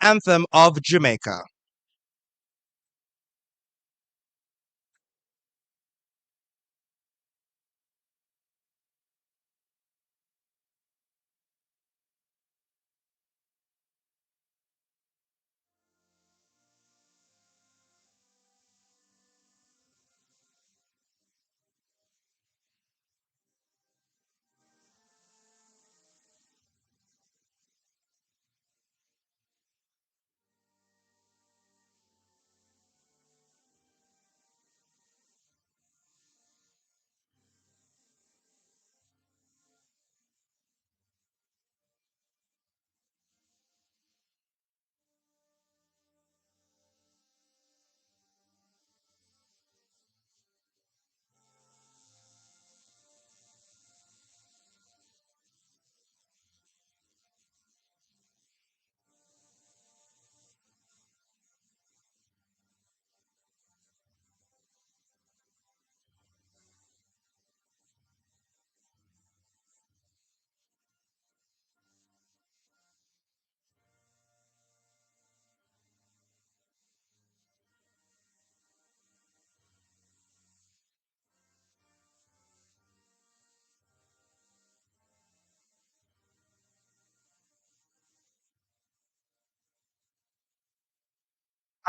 Anthem of Jamaica.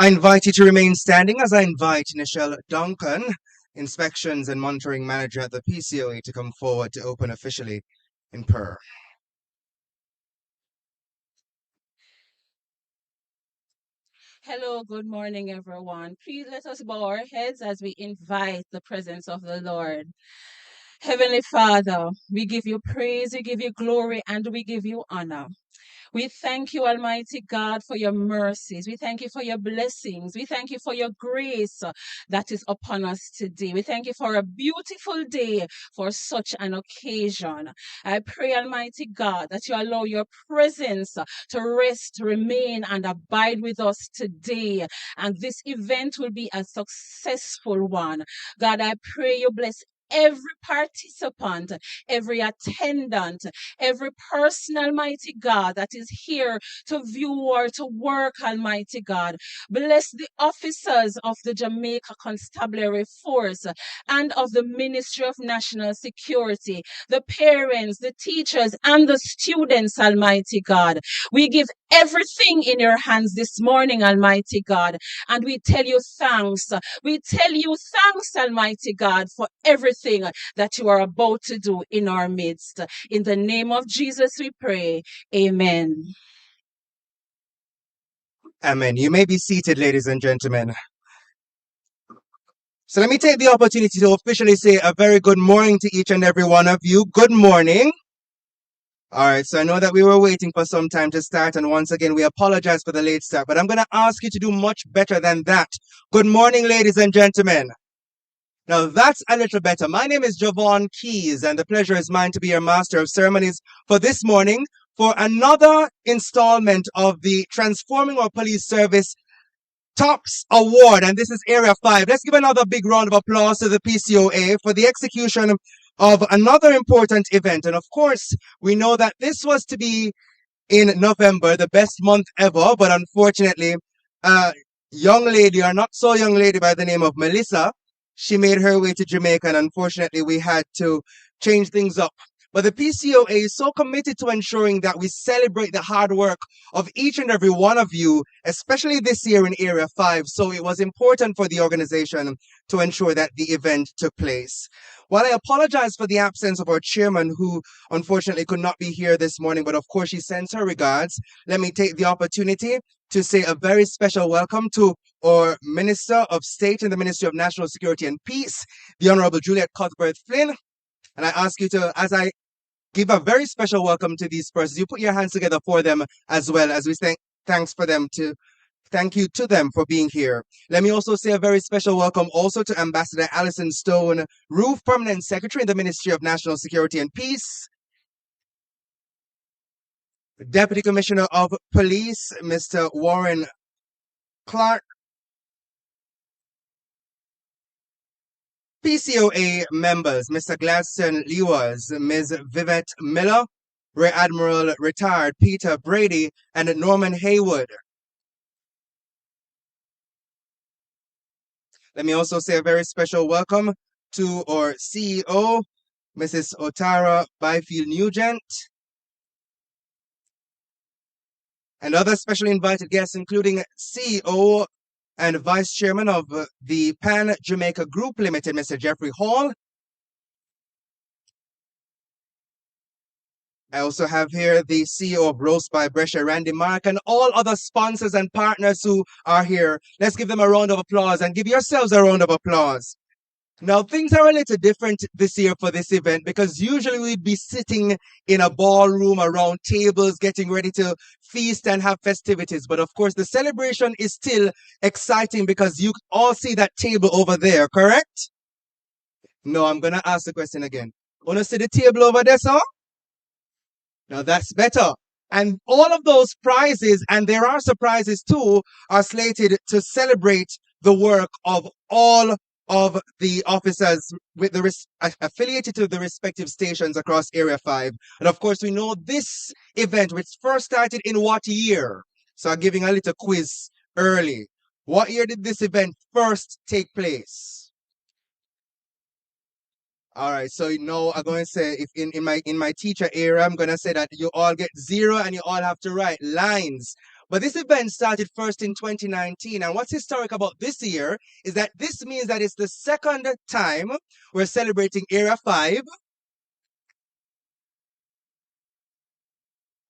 I invite you to remain standing as I invite Nichelle Duncan, Inspections and Monitoring Manager at the PCOA, to come forward to open officially in prayer. Hello, good morning, everyone. Please let us bow our heads as we invite the presence of the Lord. Heavenly Father, we give you praise, we give you glory, and we give you honor. We thank you, Almighty God, for your mercies. We thank you for your blessings. We thank you for your grace that is upon us today. We thank you for a beautiful day for such an occasion. I pray, Almighty God, that you allow your presence to rest, remain, and abide with us today. And this event will be a successful one. God, I pray you bless every participant, every attendant, every person, Almighty God, that is here to view or to work, Almighty God. Bless the officers of the Jamaica Constabulary Force and of the Ministry of National Security, the parents, the teachers, and the students, Almighty God. We give everything in your hands this morning, Almighty God, and we tell you thanks. We tell you thanks, Almighty God, for everything that you are about to do in our midst. In the name of Jesus, we pray. Amen. Amen. You may be seated, ladies and gentlemen. So let me take the opportunity to officially say a very good morning to each and every one of you. Good morning. All right, so I know that we were waiting for some time to start, and once again, we apologize for the late start, but I'm going to ask you to do much better than that. Good morning, ladies and gentlemen. Now that's a little better. My name is Javon Keys, and the pleasure is mine to be your master of ceremonies for this morning for another installment of the Transforming Our Police Service Tops Award, and this is Area 5. Let's give another big round of applause to the PCOA for the execution of another important event. And of course, we know that this was to be in November, the best month ever, but unfortunately, a young lady, or not so young lady by the name of Melissa, she made her way to Jamaica, and unfortunately, we had to change things up. But the PCOA is so committed to ensuring that we celebrate the hard work of each and every one of you, especially this year in Area 5. So it was important for the organization to ensure that the event took place. While I apologize for the absence of our chairman, who unfortunately could not be here this morning, but of course she sends her regards, let me take the opportunity to say a very special welcome to our Minister of State in the Ministry of National Security and Peace, the Honorable Juliet Cuthbert Flynn. And I ask you to, as I give a very special welcome to these persons, you put your hands together for them as well, as we say thanks for them to thank you to them for being here. Let me also say a very special welcome also to Ambassador Alison Stone, Roof Permanent Secretary in the Ministry of National Security and Peace, Deputy Commissioner of Police, Mr. Warren Clark, PCOA members, Mr. Gladstone Lewis, Ms. Vivette Miller, Rear Admiral Retired Peter Brady, and Norman Haywood. Let me also say a very special welcome to our CEO, Mrs. Otara Byfield Nugent, and other specially invited guests, including CEO and Vice Chairman of the Pan Jamaica Group Limited, Mr. Jeffrey Hall. I also have here the CEO of Roast by Brescia, Randy Mark, and all other sponsors and partners who are here. Let's give them a round of applause and give yourselves a round of applause. Now, things are a little different this year for this event because usually we'd be sitting in a ballroom around tables, getting ready to feast and have festivities. But of course, the celebration is still exciting because you all see that table over there, correct? No, I'm going to ask the question again. Want to see the table over there, sir? Now that's better. And all of those prizes, and there are surprises too, are slated to celebrate the work of all of the officers with the affiliated to the respective stations across Area 5. And of course, we know this event, which first started in what year? So I'm giving a little quiz early. What year did this event first take place? All right, so now I'm going to say if in my teacher era, I'm going to say that you all get 0 and you all have to write lines. But this event started first in 2019, and what's historic about this year is that this means that it's the second time we're celebrating Area 5.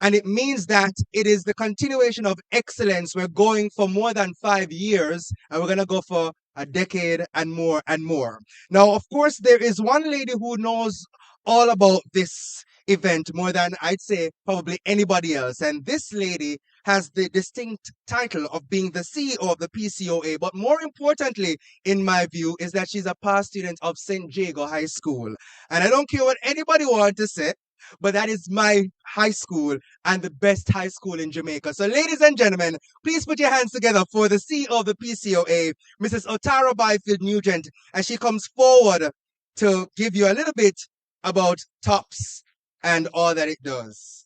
And it means that it is the continuation of excellence. We're going for more than 5 years, and we're going to go for a decade and more and more. Now, of course, there is one lady who knows all about this event more than I'd say probably anybody else. And this lady has the distinct title of being the CEO of the PCOA. But more importantly, in my view, is that she's a past student of St. Jago High School. And I don't care what anybody wants to say, but that is my high school and the best high school in Jamaica. So, ladies and gentlemen, please put your hands together for the CEO of the PCOA, Mrs. Otara Byfield Nugent, as she comes forward to give you a little bit about TOPS and all that it does.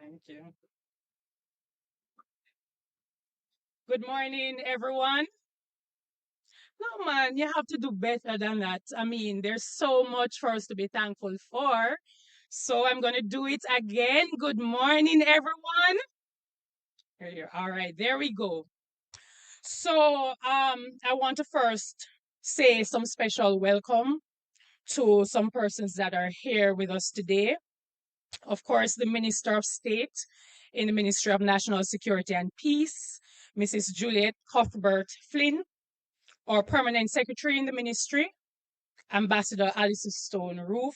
Thank you. Good morning, everyone. No, man, you have to do better than that. I mean, there's so much for us to be thankful for. So I'm going to do it again. Good morning, everyone. Here, all right, there we go. So I want to first say some special welcome to some persons that are here with us today. Of course, the Minister of State in the Ministry of National Security and Peace, Mrs. Juliet Cuthbert Flynn, our Permanent Secretary in the Ministry, Ambassador Alice Stone Roof.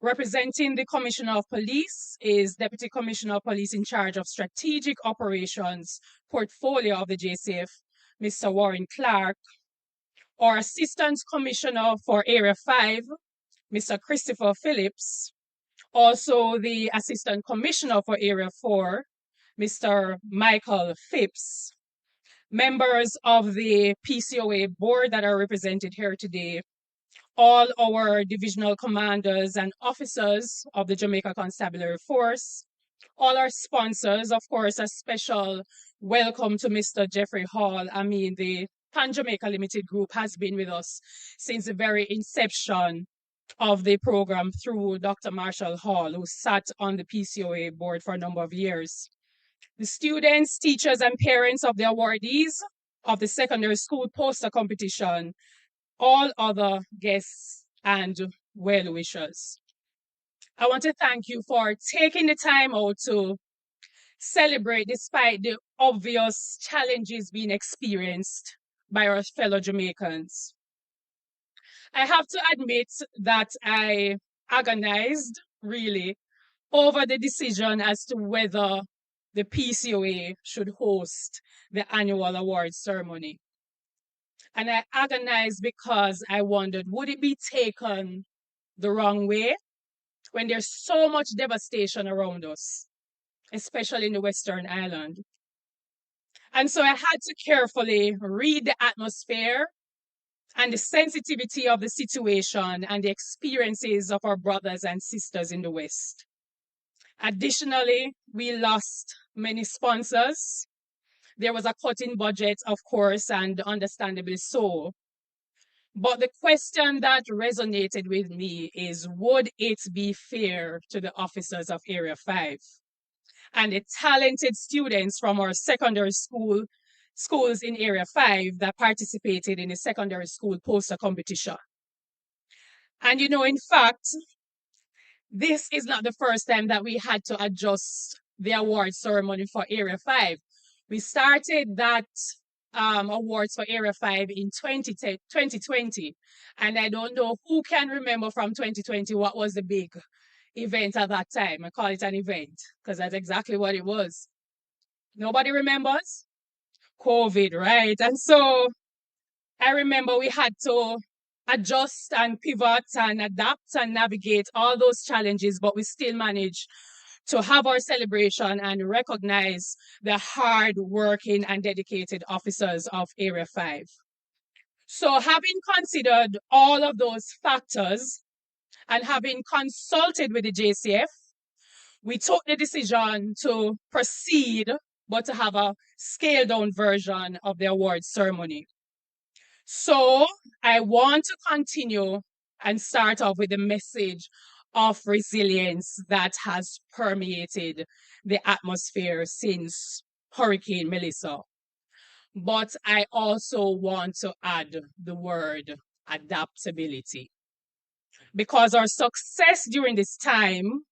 Representing the Commissioner of Police is Deputy Commissioner of Police in charge of Strategic Operations Portfolio of the JCF, Mr. Warren Clark. Our Assistant Commissioner for Area 5, Mr. Christopher Phillips. Also, the Assistant Commissioner for Area 4, Mr. Michael Phipps. Members of the PCOA board that are represented here today, all our divisional commanders and officers of the Jamaica Constabulary Force, all our sponsors, of course, a special welcome to Mr. Jeffrey Hall. I mean, the Pan Jamaica Limited Group has been with us since the very inception of the program through Dr. Marshall Hall, who sat on the PCOA board for a number of years. The students, teachers, and parents of the awardees of the secondary school poster competition, all other guests and well-wishers. I want to thank you for taking the time out to celebrate despite the obvious challenges being experienced by our fellow Jamaicans. I have to admit that I agonized really over the decision as to whether the PCOA should host the annual awards ceremony. And I agonized because I wondered, would it be taken the wrong way when there's so much devastation around us, especially in the Western Island? And so I had to carefully read the atmosphere and the sensitivity of the situation and the experiences of our brothers and sisters in the West. Additionally, we lost many sponsors. There was a cut in budget, of course, and understandably so. But the question that resonated with me is, would it be fair to the officers of Area 5 and the talented students from our schools in Area 5 that participated in the secondary school poster competition? And in fact, this is not the first time that we had to adjust the award ceremony for Area 5. We started that awards for Area 5 in 2020. And I don't know who can remember from 2020 what was the big event at that time. I call it an event because that's exactly what it was. Nobody remembers? COVID, right? And so I remember we had to adjust and pivot and adapt and navigate all those challenges, but we still managed to have our celebration and recognize the hard working and dedicated officers of Area 5. So having considered all of those factors and having consulted with the JCF, we took the decision to proceed, but to have a scaled down version of the award ceremony. So I want to continue and start off with the message of resilience that has permeated the atmosphere since Hurricane Melissa. But I also want to add the word adaptability, because our success during this time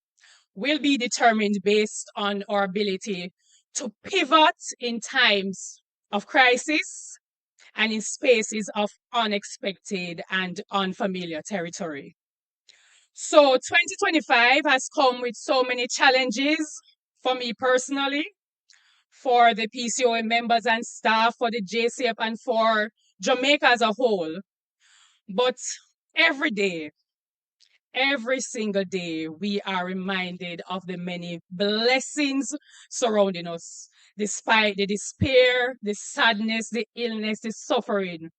will be determined based on our ability to pivot in times of crisis and in spaces of unexpected and unfamiliar territory. So 2025 has come with so many challenges for me personally, for the PCOA members and staff, for the JCF, and for Jamaica as a whole. But every day, every single day, we are reminded of the many blessings surrounding us, despite the despair, the sadness, the illness, the suffering.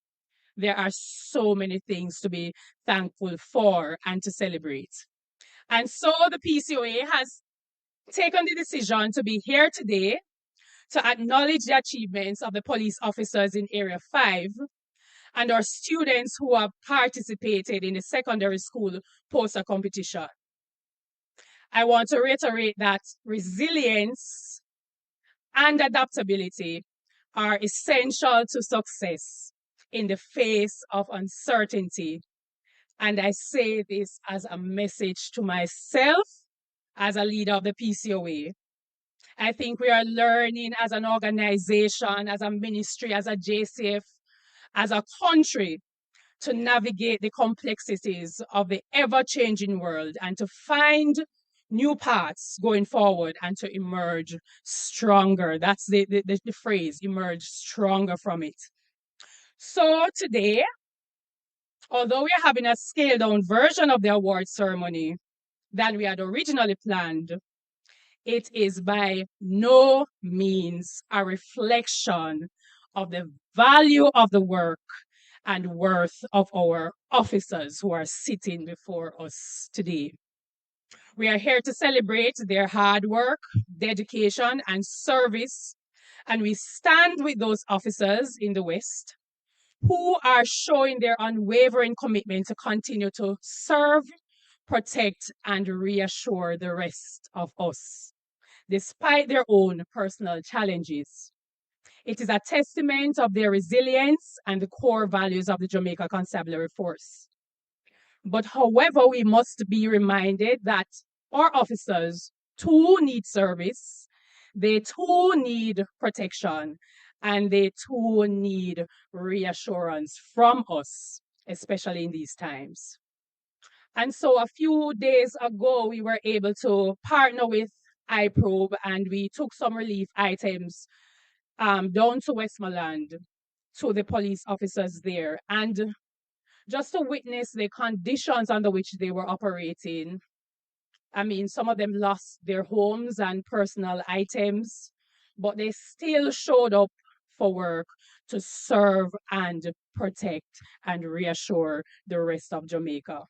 There are so many things to be thankful for and to celebrate. And so the PCOA has taken the decision to be here today to acknowledge the achievements of the police officers in Area 5 and our students who have participated in the secondary school poster competition. I want to reiterate that resilience and adaptability are essential to success in the face of uncertainty. And I say this as a message to myself as a leader of the PCOA. I think we are learning as an organization, as a ministry, as a JCF, as a country, to navigate the complexities of the ever-changing world and to find new paths going forward and to emerge stronger. That's the phrase, emerge stronger from it. So today, although we are having a scaled down version of the award ceremony than we had originally planned, it is by no means a reflection of the value of the work and worth of our officers who are sitting before us today. We are here to celebrate their hard work, dedication, and service, and we stand with those officers in the West who are showing their unwavering commitment to continue to serve, protect, and reassure the rest of us, despite their own personal challenges. It is a testament of their resilience and the core values of the Jamaica Constabulary Force. But however, we must be reminded that our officers too need service, they too need protection, and they too need reassurance from us, especially in these times. And so a few days ago, we were able to partner with iProbe, and we took some relief items down to Westmoreland to the police officers there. And just to witness the conditions under which they were operating. I mean, some of them lost their homes and personal items, but they still showed up for work to serve and protect and reassure the rest of Jamaica.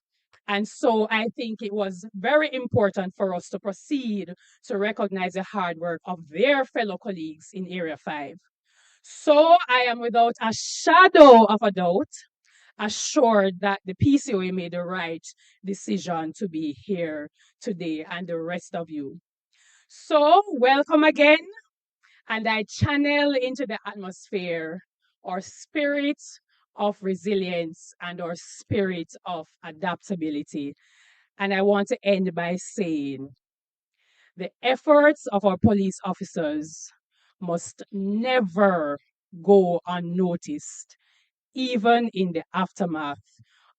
And so I think it was very important for us to proceed to recognize the hard work of their fellow colleagues in Area 5. So I am without a shadow of a doubt assured that the PCOA made the right decision to be here today and the rest of you. So, welcome again, and I channel into the atmosphere our spirit of resilience and our spirit of adaptability. And I want to end by saying the efforts of our police officers must never go unnoticed, even in the aftermath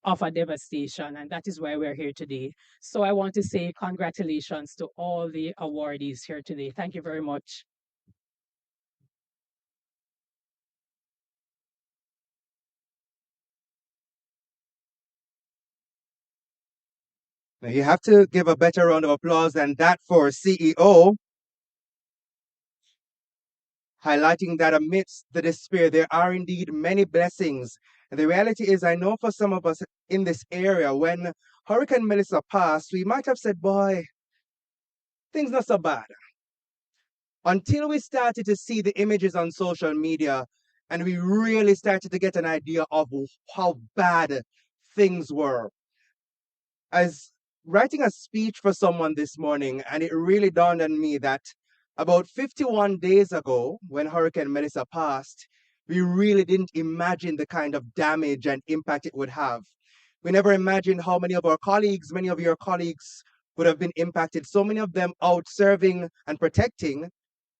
of a devastation. And that is why we're here today. So I want to say congratulations to all the awardees here today. Thank you very much. Now you have to give a better round of applause than that for CEO, highlighting that amidst the despair, there are indeed many blessings. And the reality is, I know for some of us in this area, when Hurricane Melissa passed, we might have said, boy, things not so bad. Until we started to see the images on social media and we really started to get an idea of how bad things were. As writing a speech for someone this morning, and it really dawned on me that about 51 days ago, when Hurricane Melissa passed, we really didn't imagine the kind of damage and impact it would have. We never imagined how many of our colleagues, many of your colleagues, would have been impacted. So many of them out serving and protecting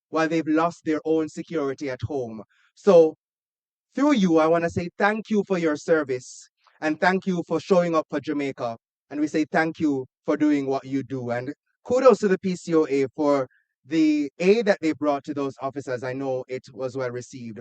while they've lost their own security at home. So through you, I want to say thank you for your service and thank you for showing up for Jamaica. And we say thank you for doing what you do. And kudos to the PCOA for the aid that they brought to those officers. I know it was well received.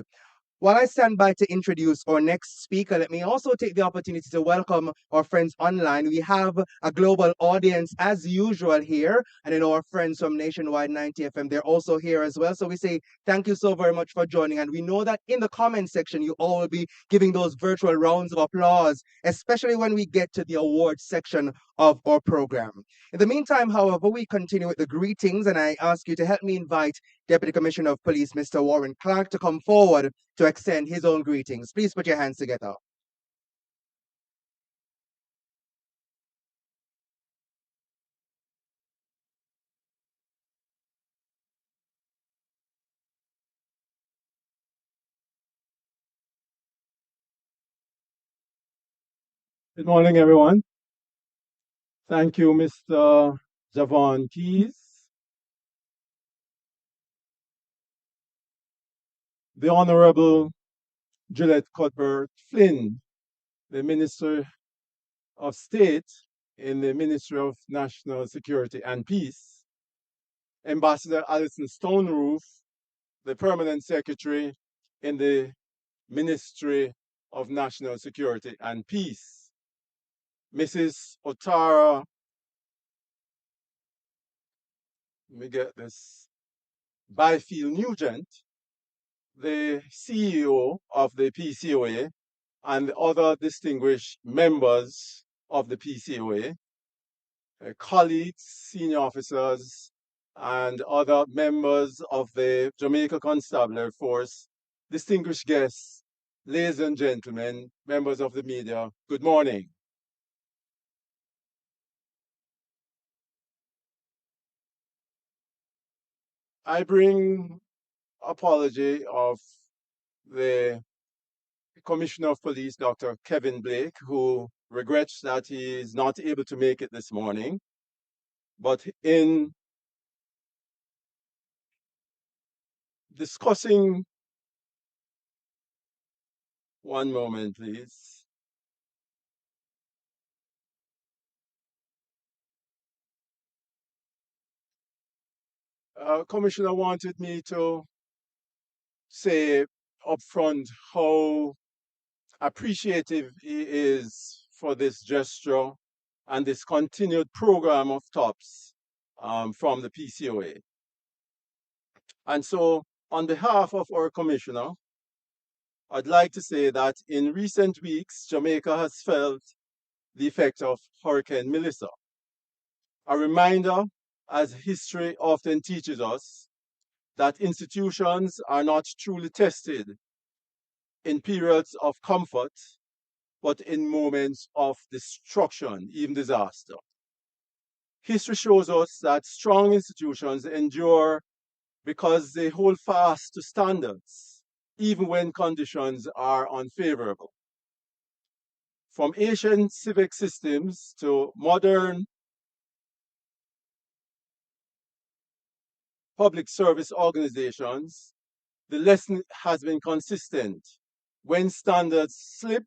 While I stand by to introduce our next speaker, let me also take the opportunity to welcome our friends online. We have a global audience as usual here, and then our friends from Nationwide 90 FM, they're also here as well. So we say thank you so very much for joining. And we know that in the comment section, you all will be giving those virtual rounds of applause, especially when we get to the awards section of our program. In the meantime, however, we continue with the greetings, and I ask you to help me invite Deputy Commissioner of Police, Mr. Warren Clark, to come forward to extend his own greetings. Please put your hands together. Good morning, everyone. Thank you, Mr. Javon Keys. The Honorable Gillette Cuthbert Flynn, the Minister of State in the Ministry of National Security and Peace. Ambassador Alison Stoneroof, the Permanent Secretary in the Ministry of National Security and Peace. Mrs. Otara, let me get this, Byfield Nugent, the CEO of the PCOA, and other distinguished members of the PCOA, colleagues, senior officers, and other members of the Jamaica Constabulary Force, distinguished guests, ladies and gentlemen, members of the media, good morning. I bring apology of the Commissioner of Police, Dr. Kevin Blake, who regrets that he is not able to make it this morning. But in discussing, one moment, please. Commissioner wanted me to say upfront how appreciative he is for this gesture and this continued program of TOPS from the PCOA. And so on behalf of our commissioner, I'd like to say that in recent weeks, Jamaica has felt the effect of Hurricane Melissa. A reminder, as history often teaches us, that institutions are not truly tested in periods of comfort, but in moments of destruction, even disaster. History shows us that strong institutions endure because they hold fast to standards, even when conditions are unfavorable. From ancient civic systems to modern public service organizations, the lesson has been consistent. When standards slip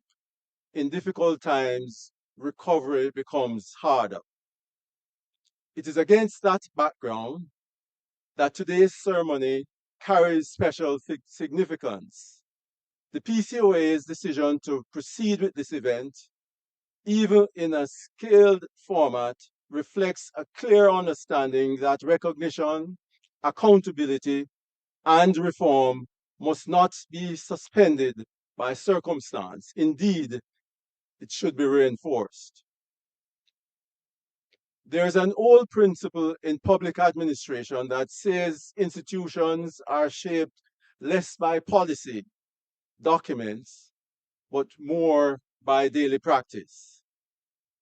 in difficult times, recovery becomes harder. It is against that background that today's ceremony carries special significance. The PCOA's decision to proceed with this event, even in a scaled format, reflects a clear understanding that recognition, accountability, and reform must not be suspended by circumstance. Indeed, it should be reinforced. There's an old principle in public administration that says institutions are shaped less by policy documents, but more by daily practice.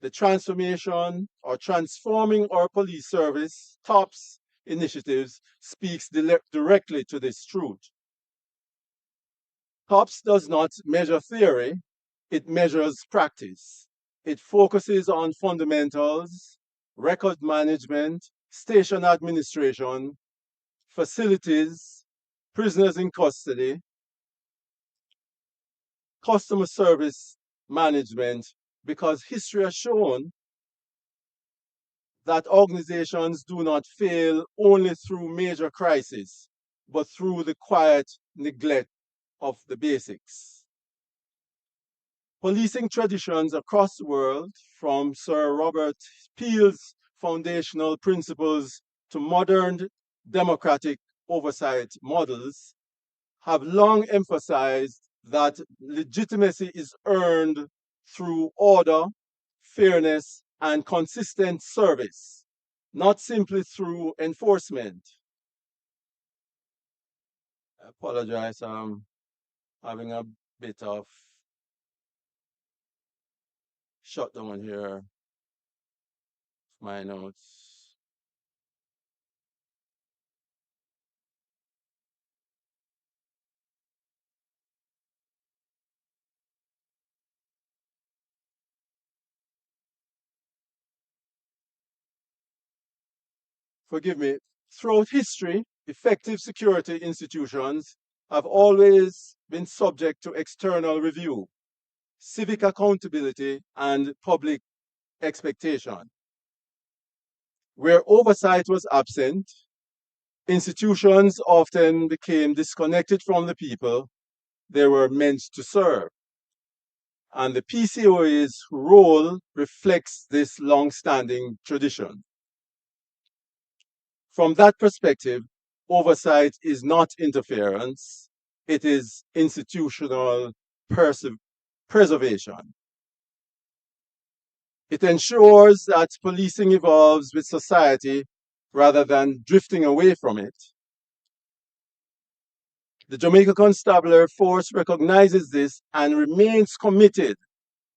The transformation or transforming our police service, TOPS initiatives, speaks directly to this truth. TOPS does not measure theory, it measures practice. It focuses on fundamentals, record management, station administration, facilities, prisoners in custody, customer service management, because history has shown that organizations do not fail only through major crises, but through the quiet neglect of the basics. Policing traditions across the world, from Sir Robert Peel's foundational principles to modern democratic oversight models, have long emphasized that legitimacy is earned through order, fairness, and consistent service, not simply through enforcement. I apologize, I'm having a bit of shutdown here. My notes. Forgive me. Throughout history, effective security institutions have always been subject to external review, civic accountability, and public expectation. Where oversight was absent, institutions often became disconnected from the people they were meant to serve. And the PCOA's role reflects this long-standing tradition. From that perspective, oversight is not interference, it is institutional preservation. It ensures that policing evolves with society rather than drifting away from it. The Jamaica Constabulary Force recognizes this and remains committed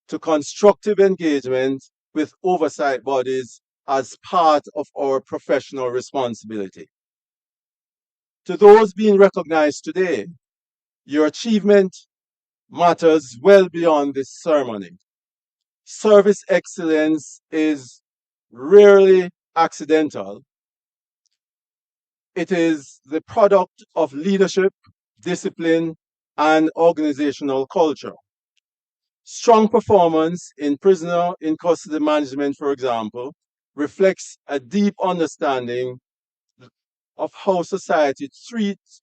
to constructive engagement with oversight bodies as part of our professional responsibility. To those being recognized today, your achievement matters well beyond this ceremony. Service excellence is rarely accidental. It is the product of leadership, discipline, and organizational culture. Strong performance in prisoner in custody management, for example, reflects a deep understanding of how society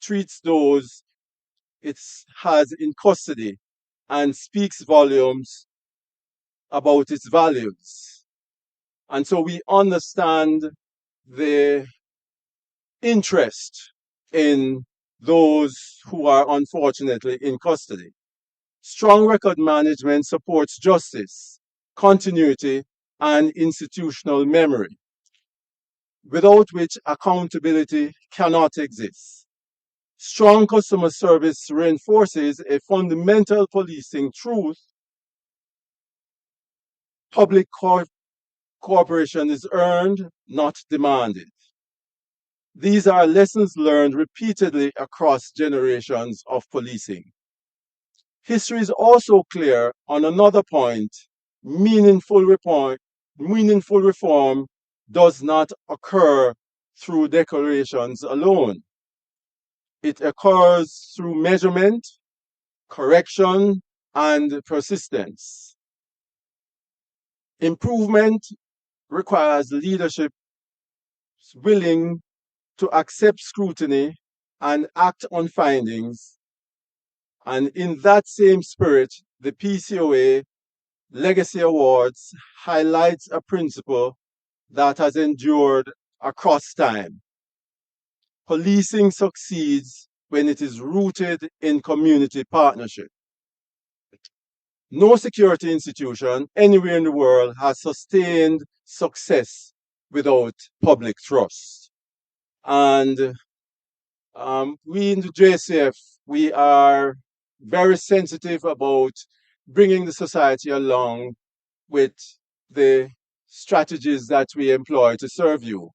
treats those it has in custody and speaks volumes about its values. And so we understand the interest in those who are unfortunately in custody. Strong record management supports justice, continuity, and institutional memory, without which accountability cannot exist. Strong customer service reinforces a fundamental policing truth: public cooperation is earned, not demanded. These are lessons learned repeatedly across generations of policing. History is also clear on another point: meaningful reform does not occur through declarations alone. It occurs through measurement, correction, and persistence. Improvement requires leadership willing to accept scrutiny and act on findings. And in that same spirit, the PCOA Legacy Awards highlights a principle that has endured across time. Policing succeeds when it is rooted in community partnership. No security institution anywhere in the world has sustained success without public trust. And we in the JCF, we are very sensitive about bringing the society along with the strategies that we employ to serve you.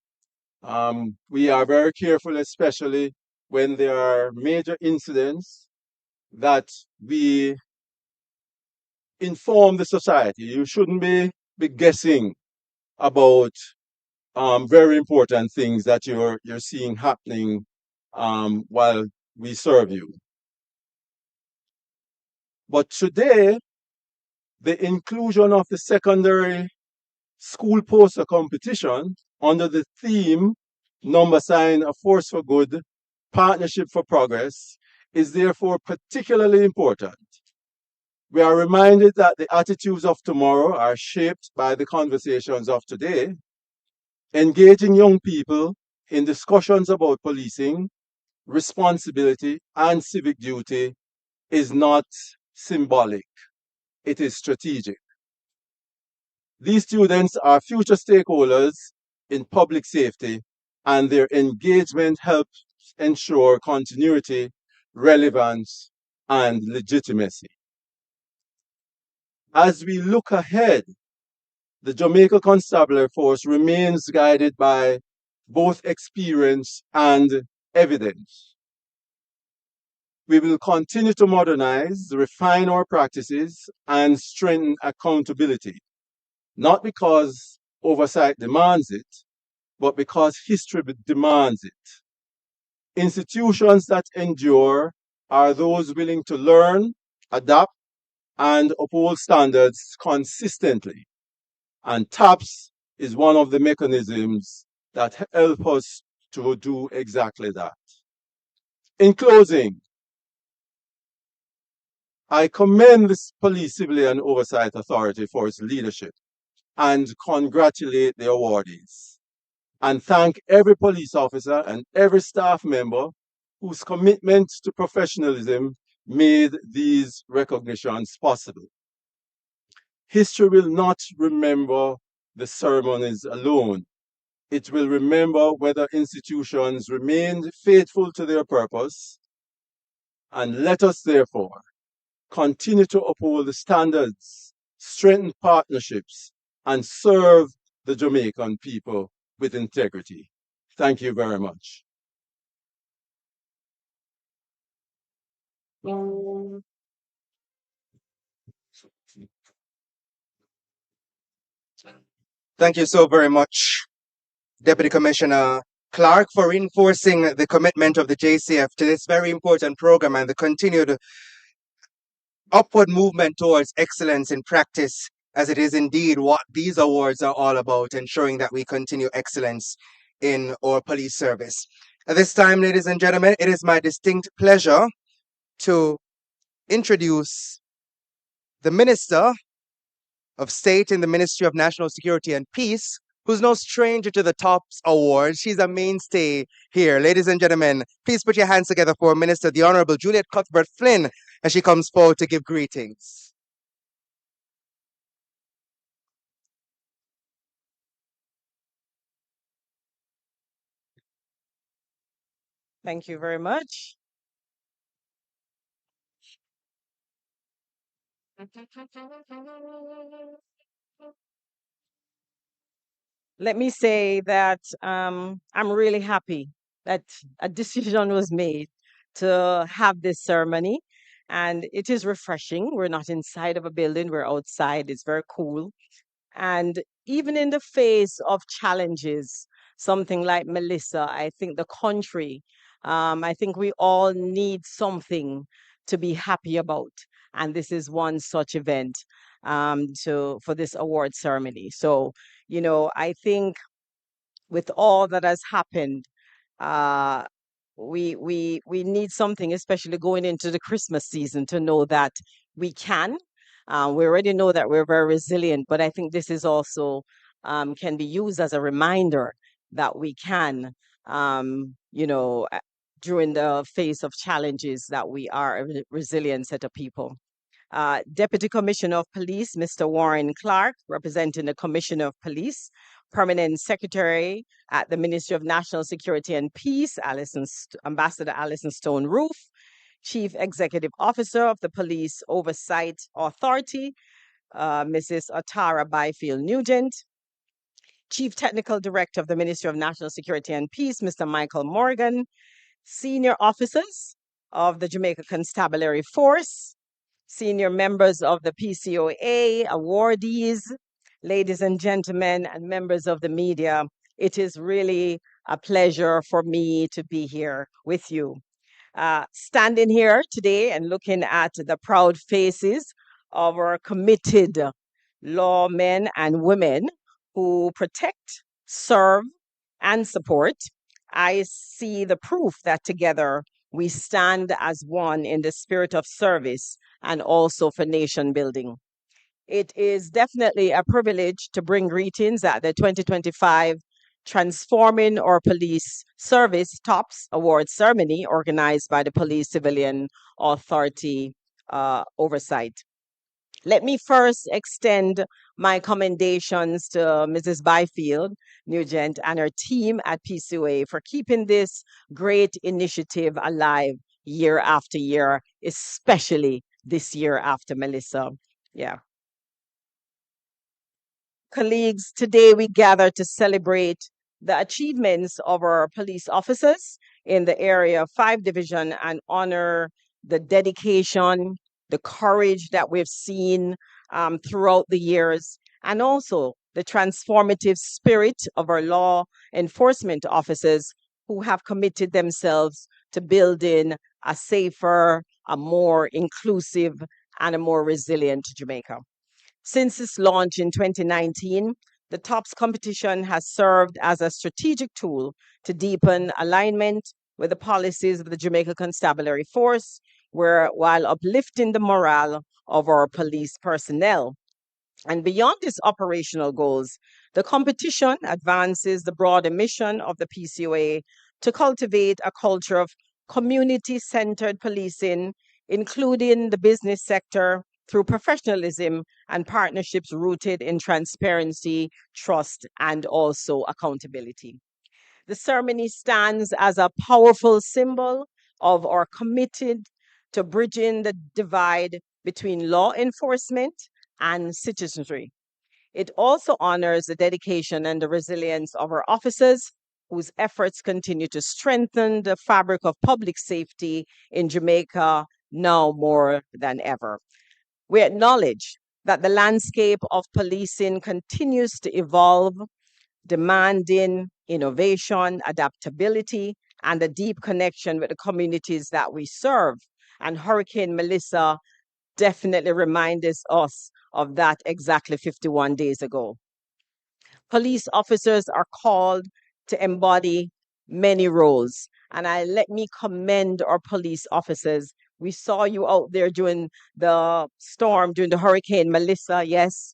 We are very careful, especially when there are major incidents, that we inform the society. You shouldn't be guessing about very important things that you're seeing happening while we serve you. But today, the inclusion of the secondary school poster competition under the theme number sign A Force for Good, Partnership for Progress is therefore particularly important. We are reminded that the attitudes of tomorrow are shaped by the conversations of today. Engaging young people in discussions about policing, responsibility, and civic duty is not symbolic, it is strategic. These students are future stakeholders in public safety, and their engagement helps ensure continuity, relevance, and legitimacy. As we look ahead, the Jamaica Constabulary Force remains guided by both experience and evidence. We will continue to modernize, refine our practices, and strengthen accountability, not because oversight demands it, but because history demands it. Institutions that endure are those willing to learn, adapt, and uphold standards consistently. And TAPS is one of the mechanisms that help us to do exactly that. In closing, I commend the Police Civilian Oversight Authority for its leadership and congratulate the awardees, and thank every police officer and every staff member whose commitment to professionalism made these recognitions possible. History will not remember the ceremonies alone. It will remember whether institutions remained faithful to their purpose. And let us therefore continue to uphold the standards, strengthen partnerships, and serve the Jamaican people with integrity. Thank you very much. Thank you so very much, Deputy Commissioner Clark, for reinforcing the commitment of the JCF to this very important program and the continued upward movement towards excellence in practice, as it is indeed what these awards are all about, ensuring that we continue excellence in our police service. At this time, ladies and gentlemen, it is my distinct pleasure to introduce the Minister of State in the Ministry of National Security and Peace, who's no stranger to the TOPS Awards. She's a mainstay here. Ladies and gentlemen, please put your hands together for Minister, the Honorable Juliet Cuthbert Flynn, as she comes forward to give greetings. Thank you very much. Let me say that I'm really happy that a decision was made to have this ceremony, and it is refreshing. We're not inside of a building, we're outside. It's very cool. And even in the face of challenges, something like Melissa, I think the country, I think we all need something to be happy about. And this is one such event for this award ceremony. So, I think with all that has happened, uh, we need something, especially going into the Christmas season, to know that we can. We already know that we're very resilient, but I think this is also can be used as a reminder that we can, during the face of challenges, that we are a resilient set of people. Deputy Commissioner of Police, Mr. Warren Clark, representing the Commissioner of Police, Permanent Secretary at the Ministry of National Security and Peace, Ambassador Alison Stone Roof, Chief Executive Officer of the Police Oversight Authority, Mrs. Atara Byfield Nugent, Chief Technical Director of the Ministry of National Security and Peace, Mr. Michael Morgan, senior officers of the Jamaica Constabulary Force, senior members of the PCOA, awardees, ladies and gentlemen, and members of the media. It is really a pleasure for me to be here with you. Standing here today and looking at the proud faces of our committed lawmen and women who protect, serve, and support, I see the proof that together we stand as one in the spirit of service and also for nation building. It is definitely a privilege to bring greetings at the 2025 Transforming Our Police Service TOPS Award ceremony organized by the Police Civilian Authority Oversight. Let me first extend my commendations to Mrs. Byfield Nugent and her team at PCOA for keeping this great initiative alive year after year, especially this year after Melissa. Yeah. Colleagues, today we gather to celebrate the achievements of our police officers in the area of 5 Division and honor the dedication, the courage that we've seen throughout the years, and also the transformative spirit of our law enforcement officers who have committed themselves to building a safer, a more inclusive, and a more resilient Jamaica. Since its launch in 2019, the TOPS competition has served as a strategic tool to deepen alignment with the policies of the Jamaica Constabulary Force, while uplifting the morale of our police personnel. And beyond its operational goals, the competition advances the broader mission of the PCOA to cultivate a culture of community-centered policing, including the business sector, through professionalism and partnerships rooted in transparency, trust, and also accountability. The ceremony stands as a powerful symbol of our committed to bridging the divide between law enforcement and citizenry. It also honors the dedication and the resilience of our officers, whose efforts continue to strengthen the fabric of public safety in Jamaica now more than ever. We acknowledge that the landscape of policing continues to evolve, demanding innovation, adaptability, and a deep connection with the communities that we serve. And Hurricane Melissa definitely reminded us of that exactly 51 days ago. Police officers are called to embody many roles. And let me commend our police officers. We saw you out there during the storm, during the Hurricane Melissa, yes,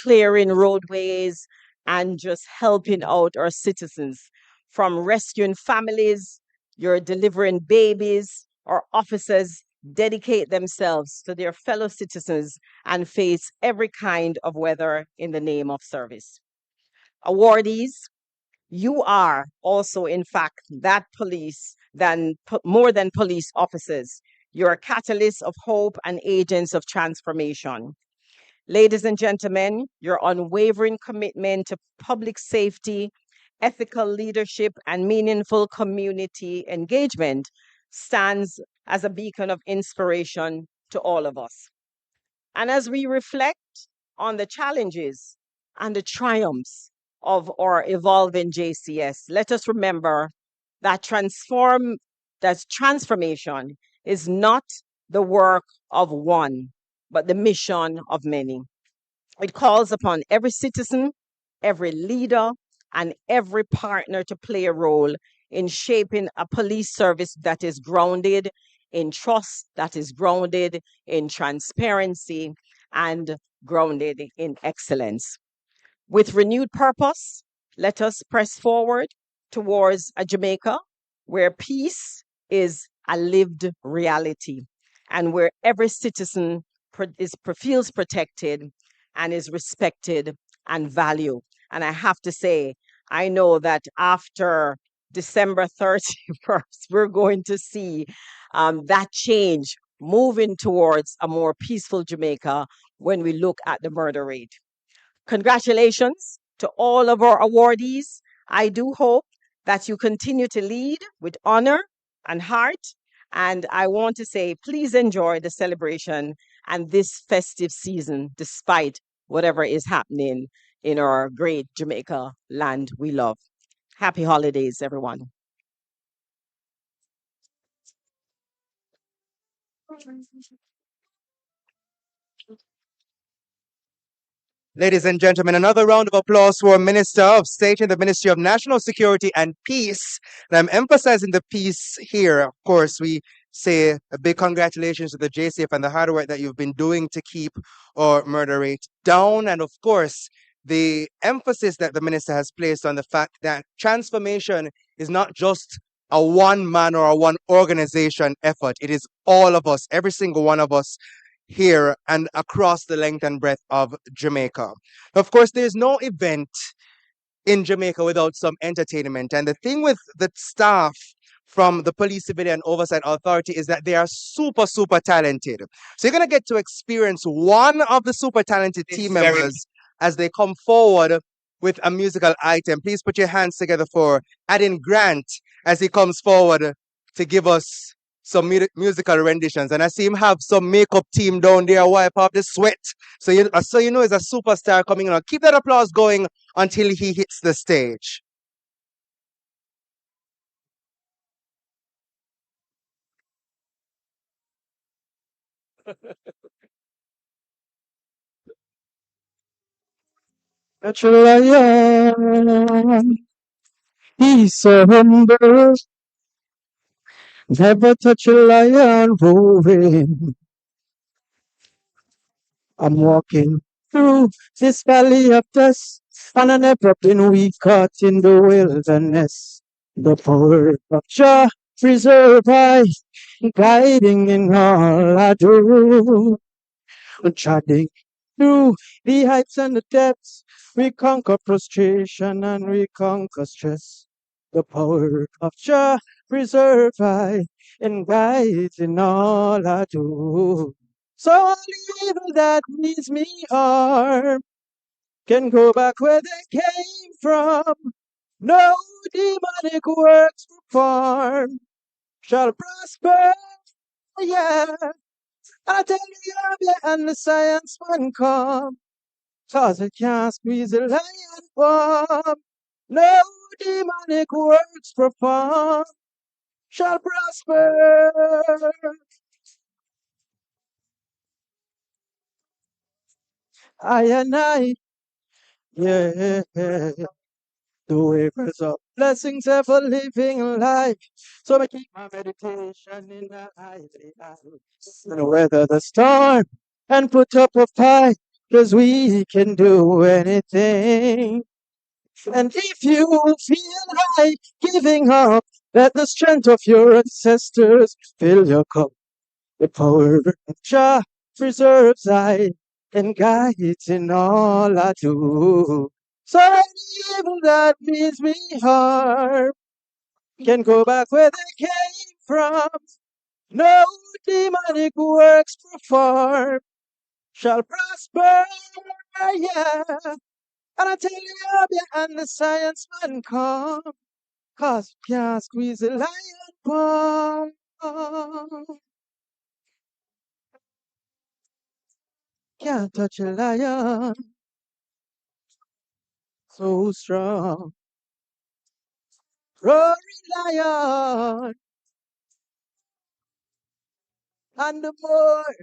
clearing roadways and just helping out our citizens. From rescuing families, you're delivering babies, our officers dedicate themselves to their fellow citizens and face every kind of weather in the name of service. Awardees, you are also, in fact, that police more than police officers. You're catalysts of hope and agents of transformation. Ladies and gentlemen, your unwavering commitment to public safety, ethical leadership, and meaningful community engagement stands as a beacon of inspiration to all of us. And as we reflect on the challenges and the triumphs of our evolving JCS, let us remember that transformation is not the work of one, but the mission of many. It calls upon every citizen, every leader, and every partner to play a role in shaping a police service that is grounded in trust, that is grounded in transparency, and grounded in excellence. With renewed purpose, let us press forward towards a Jamaica where peace is a lived reality and where every citizen feels protected and is respected and valued. And I have to say, I know that after December 31st, we're going to see that change moving towards a more peaceful Jamaica when we look at the murder rate. Congratulations to all of our awardees. I do hope that you continue to lead with honor and heart. And I want to say, please enjoy the celebration and this festive season, despite whatever is happening in our great Jamaica land we love. Happy holidays, everyone. Ladies and gentlemen, another round of applause for Minister of State in the Ministry of National Security and Peace. And I'm emphasizing the peace here. Of course, we say a big congratulations to the JCF and the hard work that you've been doing to keep our murder rate down. And of course, the emphasis that the minister has placed on the fact that transformation is not just a one man or a one organization effort. It is all of us, every single one of us here and across the length and breadth of Jamaica. Of course, there's no event in Jamaica without some entertainment. And the thing with the staff from the Police Civilian Oversight Authority is that they are super, super talented. So you're going to get to experience one of the super talented team members as they come forward with a musical item. Please put your hands together for Adin Grant as he comes forward to give us some musical renditions. And I see him have some makeup team down there wipe off the sweat. So you know he's a superstar coming on. Keep that applause going until he hits the stage. Touch a lion, he's so humble. Never touch a lion roaring. I'm walking through this valley of death, and I never been weak caught in the wilderness. The power of Jah preserve I, guiding in all I do. Treading through the heights and the depths, we conquer frustration and we conquer stress. The power of Jah preserve I, and guides in all I do. So all the evil that needs me harm can go back where they came from. No demonic works performed shall prosper. Yeah, I tell you, and the science man come, 'cause it can't squeeze the lion warm. No demonic works performed shall prosper. I and I, yeah, the wavers of blessings ever living life. So I keep my meditation in the highly high. And weather the storm and put up a fight, 'cause we can do anything. And if you feel like giving up, let the strength of your ancestors fill your cup. The power of Jah preserves I and guides in all I do. So any evil that means me harm can go back where they came from. No demonic works performed shall prosper, yeah. And I tell you, behind the science man come, 'cause you can't squeeze the lion palm. Can't touch a lion so strong. Roaring lion, and the more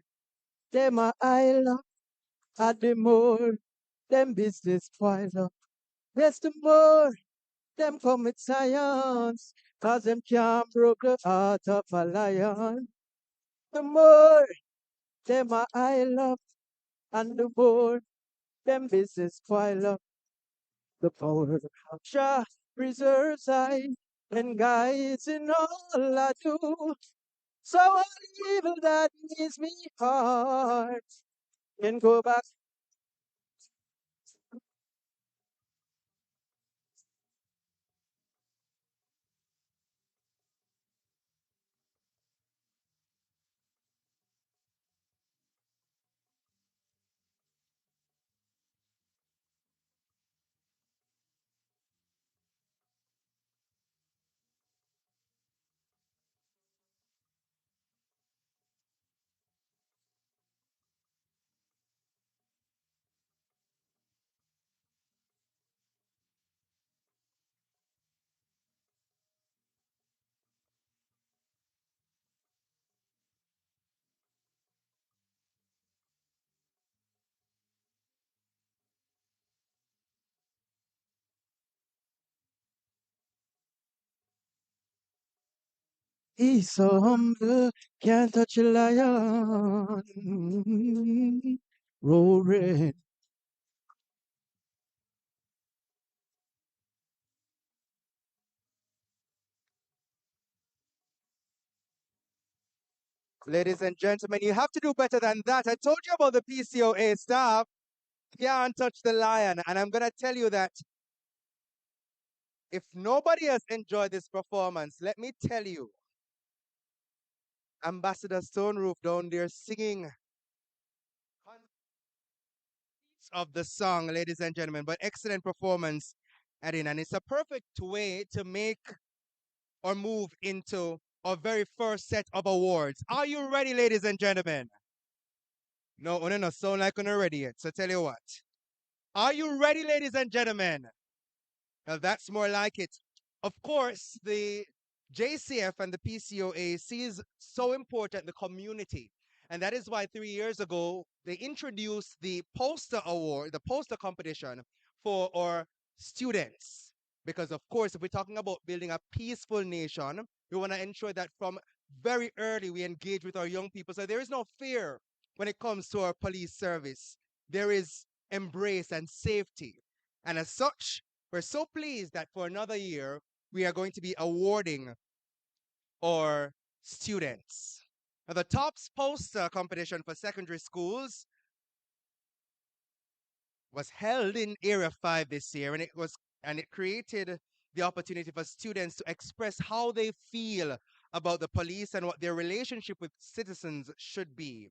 them a isle up, and the more them business pile up. Yes, the more them commit science, 'cause them can't broke the heart of a lion. The more them a isle up, and the more them business pile up. The power of Jah preserves I and guides in all I do. So all evil that needs me heart can go back. He's so humble, can't touch a lion. Roaring. Ladies and gentlemen, you have to do better than that. I told you about the PCOA staff. Can't touch the lion. And I'm going to tell you that if nobody has enjoyed this performance, let me tell you, Ambassador Stone Roof down there singing of the song, ladies and gentlemen. But excellent performance, Adin. And it's a perfect way to make or move into our very first set of awards. Are you ready, ladies and gentlemen? No, no, no, sound like you're not ready yet. So tell you what. Are you ready, ladies and gentlemen? Well, that's more like it. Of course, the JCF and the PCOA sees so important the community. And that is why 3 years ago, they introduced the poster award, the poster competition for our students. Because, of course, if we're talking about building a peaceful nation, we want to ensure that from very early we engage with our young people. So there is no fear when it comes to our police service. There is embrace and safety. And as such, we're so pleased that for another year, we are going to be awarding our students. Now, the TOPS poster competition for secondary schools was held in Area 5 this year, and it created the opportunity for students to express how they feel about the police and what their relationship with citizens should be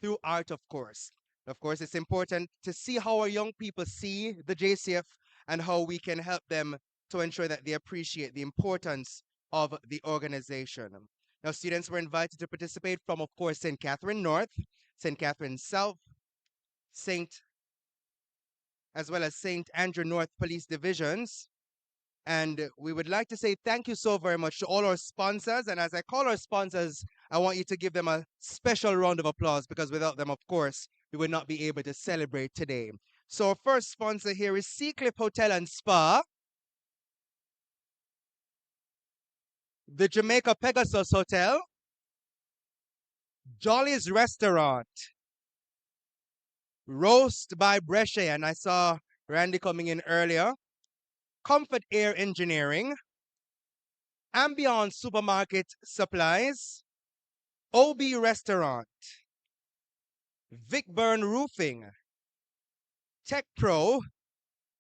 through art, of course. Of course, it's important to see how our young people see the JCF and how we can help them to ensure that they appreciate the importance of the organization. Now, students were invited to participate from, of course, St. Catherine North, St. Catherine South, St. as well as St. Andrew North Police Divisions. And we would like to say thank you so very much to all our sponsors. And as I call our sponsors, I want you to give them a special round of applause because without them, of course, we would not be able to celebrate today. So our first sponsor here is Seacliff Hotel and Spa, the Jamaica Pegasus Hotel, Jolly's Restaurant, Roast by Brescia, and I saw Randy coming in earlier, Comfort Air Engineering, Ambiance Supermarket Supplies, OB Restaurant, Vic-Burn Roofing, Tech Pro,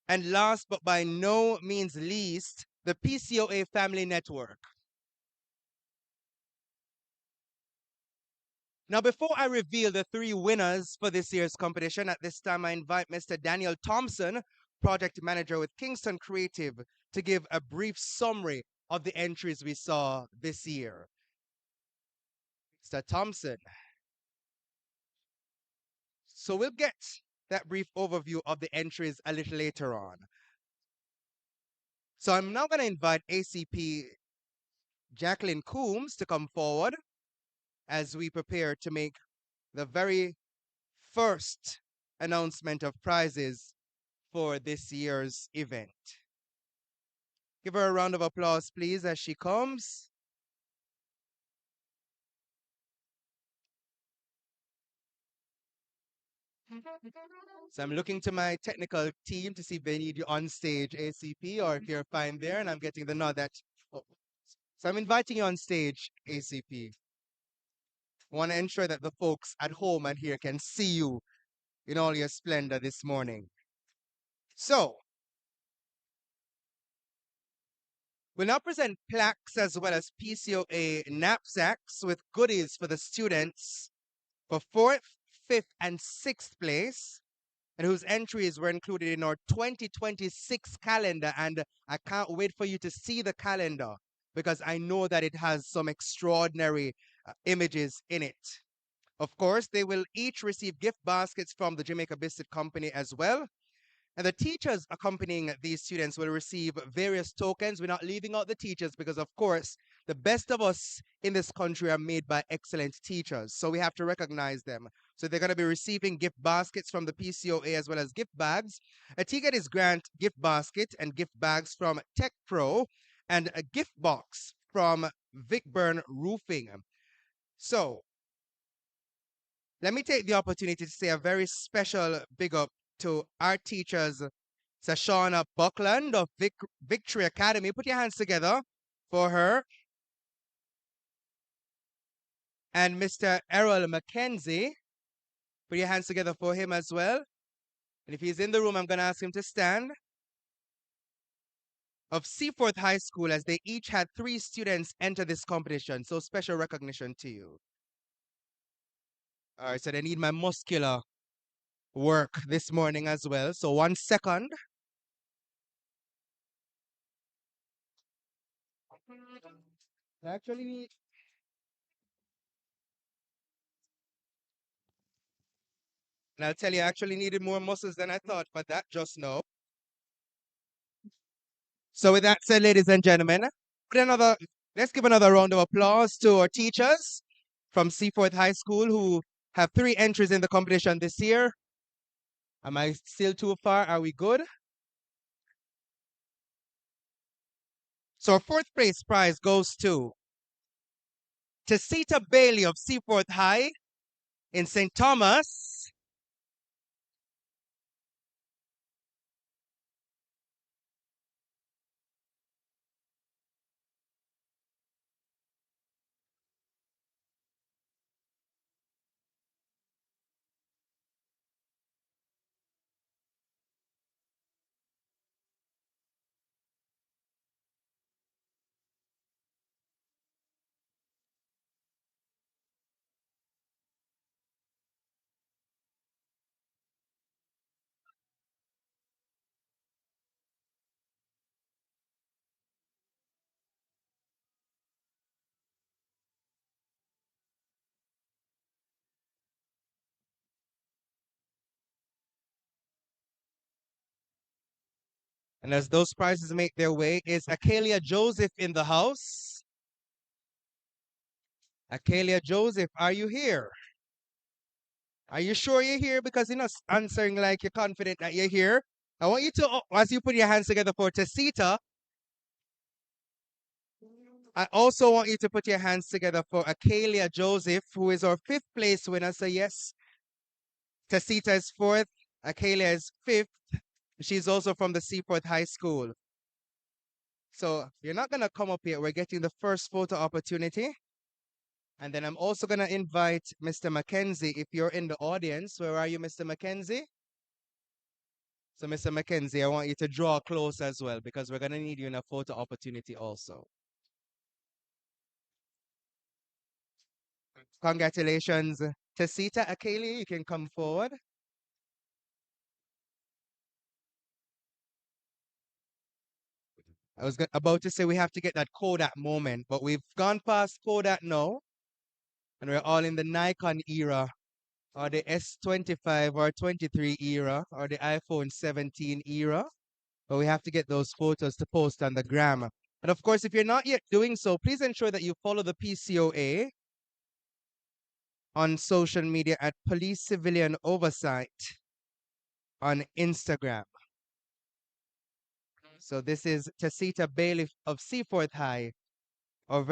and last but by no means least, the PCOA Family Network. Now, before I reveal the 3 winners for this year's competition, at this time I invite Mr. Daniel Thompson, Project Manager with Kingston Creative, to give a brief summary of the entries we saw this year. Mr. Thompson. So we'll get that brief overview of the entries a little later on. So I'm now going to invite ACP Jacqueline Coombs to come forward as we prepare to make the very first announcement of prizes for this year's event. Give her a round of applause, please, as she comes. So I'm looking to my technical team to see if they need you on stage, ACP, or if you're fine there, and I'm getting the nod that. Oh. So I'm inviting you on stage, ACP. I want to ensure that the folks at home and here can see you in all your splendor this morning. So, we'll now present plaques as well as PCOA knapsacks with goodies for the students for 4th, 5th, and 6th place, and whose entries were included in our 2026 calendar. And I can't wait for you to see the calendar because I know that it has some extraordinary images in it. Of course, they will each receive gift baskets from the Jamaica Biscuit Company as well. And the teachers accompanying these students will receive various tokens. We're not leaving out the teachers because, of course, the best of us in this country are made by excellent teachers. So we have to recognize them. So they're going to be receiving gift baskets from the PCOA as well as gift bags. A ticket is grant gift basket and gift bags from Tech Pro and a gift box from Vic-Burn Roofing. So let me take the opportunity to say a very special big up to our teachers, Sashana Buckland of Victory Academy. Put your hands together for her. And Mr. Errol McKenzie. Put your hands together for him as well. And if he's in the room, I'm going to ask him to stand. Of Seaforth High School, as they each had 3 students enter this competition. So special recognition to you. All right, so they need my muscular work this morning as well. So 1 second. Actually, and I'll tell you, I actually needed more muscles than I thought for that just now. So with that said, ladies and gentlemen, let's give another round of applause to our teachers from Seaforth High School who have 3 entries in the competition this year. Am I still too far? Are we good? So our 4th place prize goes to Tesita Bailey of Seaforth High in St. Thomas. And as those prizes make their way, is Akelia Joseph in the house? Akelia Joseph, are you here? Are you sure you're here? Because you're not answering like you're confident that you're here. I want you to, as you put your hands together for Tesita, I also want you to put your hands together for Akelia Joseph, who is our 5th place winner. So yes, Tesita is 4th, Akelia is 5th. She's also from the Seaforth High School. So you're not going to come up here. We're getting the first photo opportunity. And then I'm also going to invite Mr. Mackenzie, if you're in the audience. Where are you, Mr. Mackenzie? So, Mr. Mackenzie, I want you to draw close as well because we're going to need you in a photo opportunity also. Congratulations. Tasita Akeli, you can come forward. I was about to say we have to get that Kodak moment, but we've gone past Kodak now, and we're all in the Nikon era, or the S25 or 23 era, or the iPhone 17 era. But we have to get those photos to post on the gram. And of course, if you're not yet doing so, please ensure that you follow the PCOA on social media at Police Civilian Oversight on Instagram. So this is Tasita Bailey of Seaforth High, our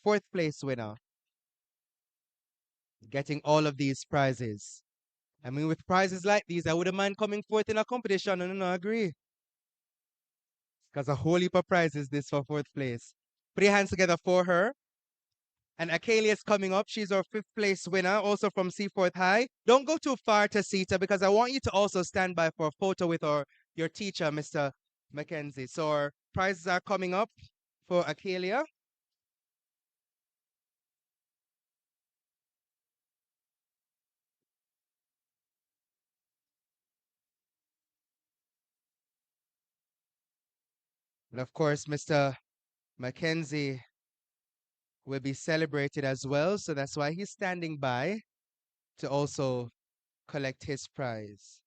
fourth place winner, getting all of these prizes. I mean, with prizes like these, I wouldn't mind coming fourth in a competition, and I agree. Because a whole heap of prizes this for fourth place. Put your hands together for her. And Akalia is coming up. She's our fifth place winner, also from Seaforth High. Don't go too far, Tasita, because I want you to also stand by for a photo with your teacher, Mr. Mackenzie. So our prizes are coming up for Akalia. And of course, Mr. Mackenzie will be celebrated as well. So that's why he's standing by to also collect his prize.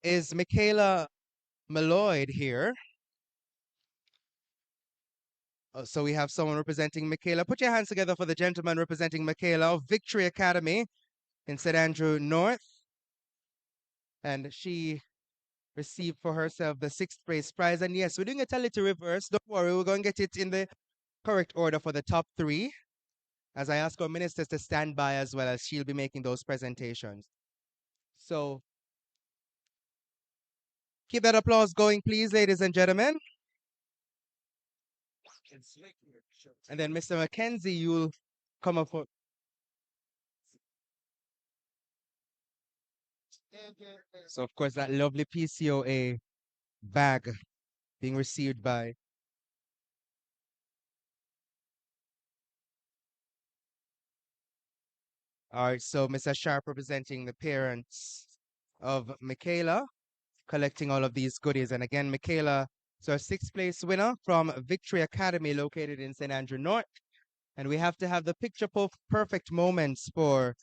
Is Michaela Malloyd here? Oh, so we have someone representing Michaela. Put your hands together for the gentleman representing Michaela of Victory Academy in St. Andrew North. And she received for herself the sixth place prize. And yes, we're doing it a little reverse. Don't worry, we're going to get it in the correct order for the top three, as I ask our ministers to stand by as well, as she'll be making those presentations. So keep that applause going, please, ladies and gentlemen. And then Mr. Mackenzie, you'll come up for. So of course that lovely PCOA bag being received by. All right, so Mr. Sharp representing the parents of Michaela, collecting all of these goodies. And again, Michaela is our sixth place winner from Victory Academy located in St. Andrew North. And we have to have the picture perfect moments for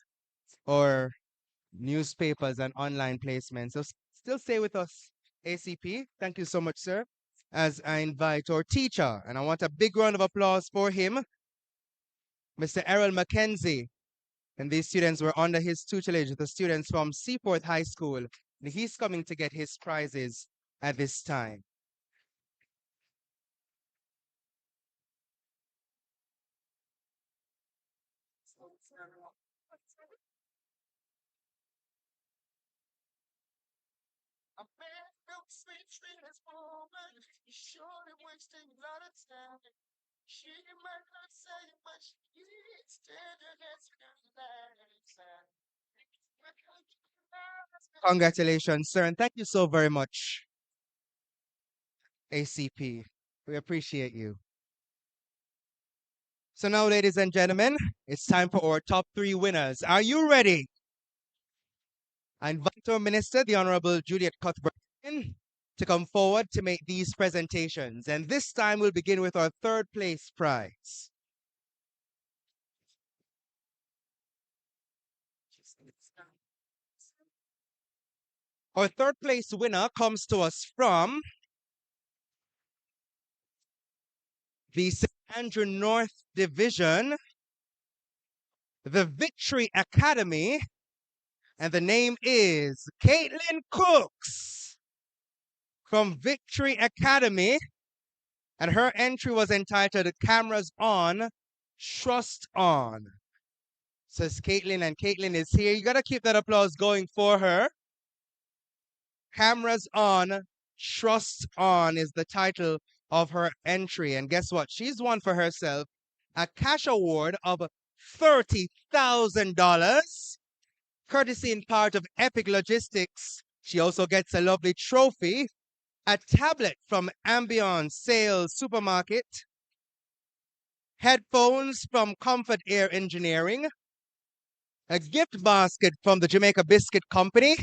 our newspapers and online placements. So still stay with us, ACP. Thank you so much, sir. As I invite our teacher, and I want a big round of applause for him, Mr. Errol Mackenzie. And these students were under his tutelage, the students from Seaforth High School. And he's coming to get his prizes at this time. A man built sweet tree this woman. He surely wasting a lot of time. She might not say much, it's tenderness and Congratulations, sir, and thank you so very much, ACP. We appreciate you. So now, ladies and gentlemen, it's time for our top 3 winners. Are you ready? I invite our minister, the Honorable Juliet Cuthbert, to come forward to make these presentations. And this time we'll begin with our 3rd place prize. Our 3rd place winner comes to us from the St. Andrew North Division, the Victory Academy, and the name is Caitlin Cooks from Victory Academy, and her entry was entitled Cameras On, Trust On. Says Caitlin, and Caitlin is here. You gotta keep that applause going for her. Cameras On, Trust On is the title of her entry. And guess what? She's won for herself a cash award of $30,000, courtesy in part of Epic Logistics. She also gets a lovely trophy, a tablet from Ambion Sales Supermarket, headphones from Comfort Air Engineering, a gift basket from the Jamaica Biscuit Company,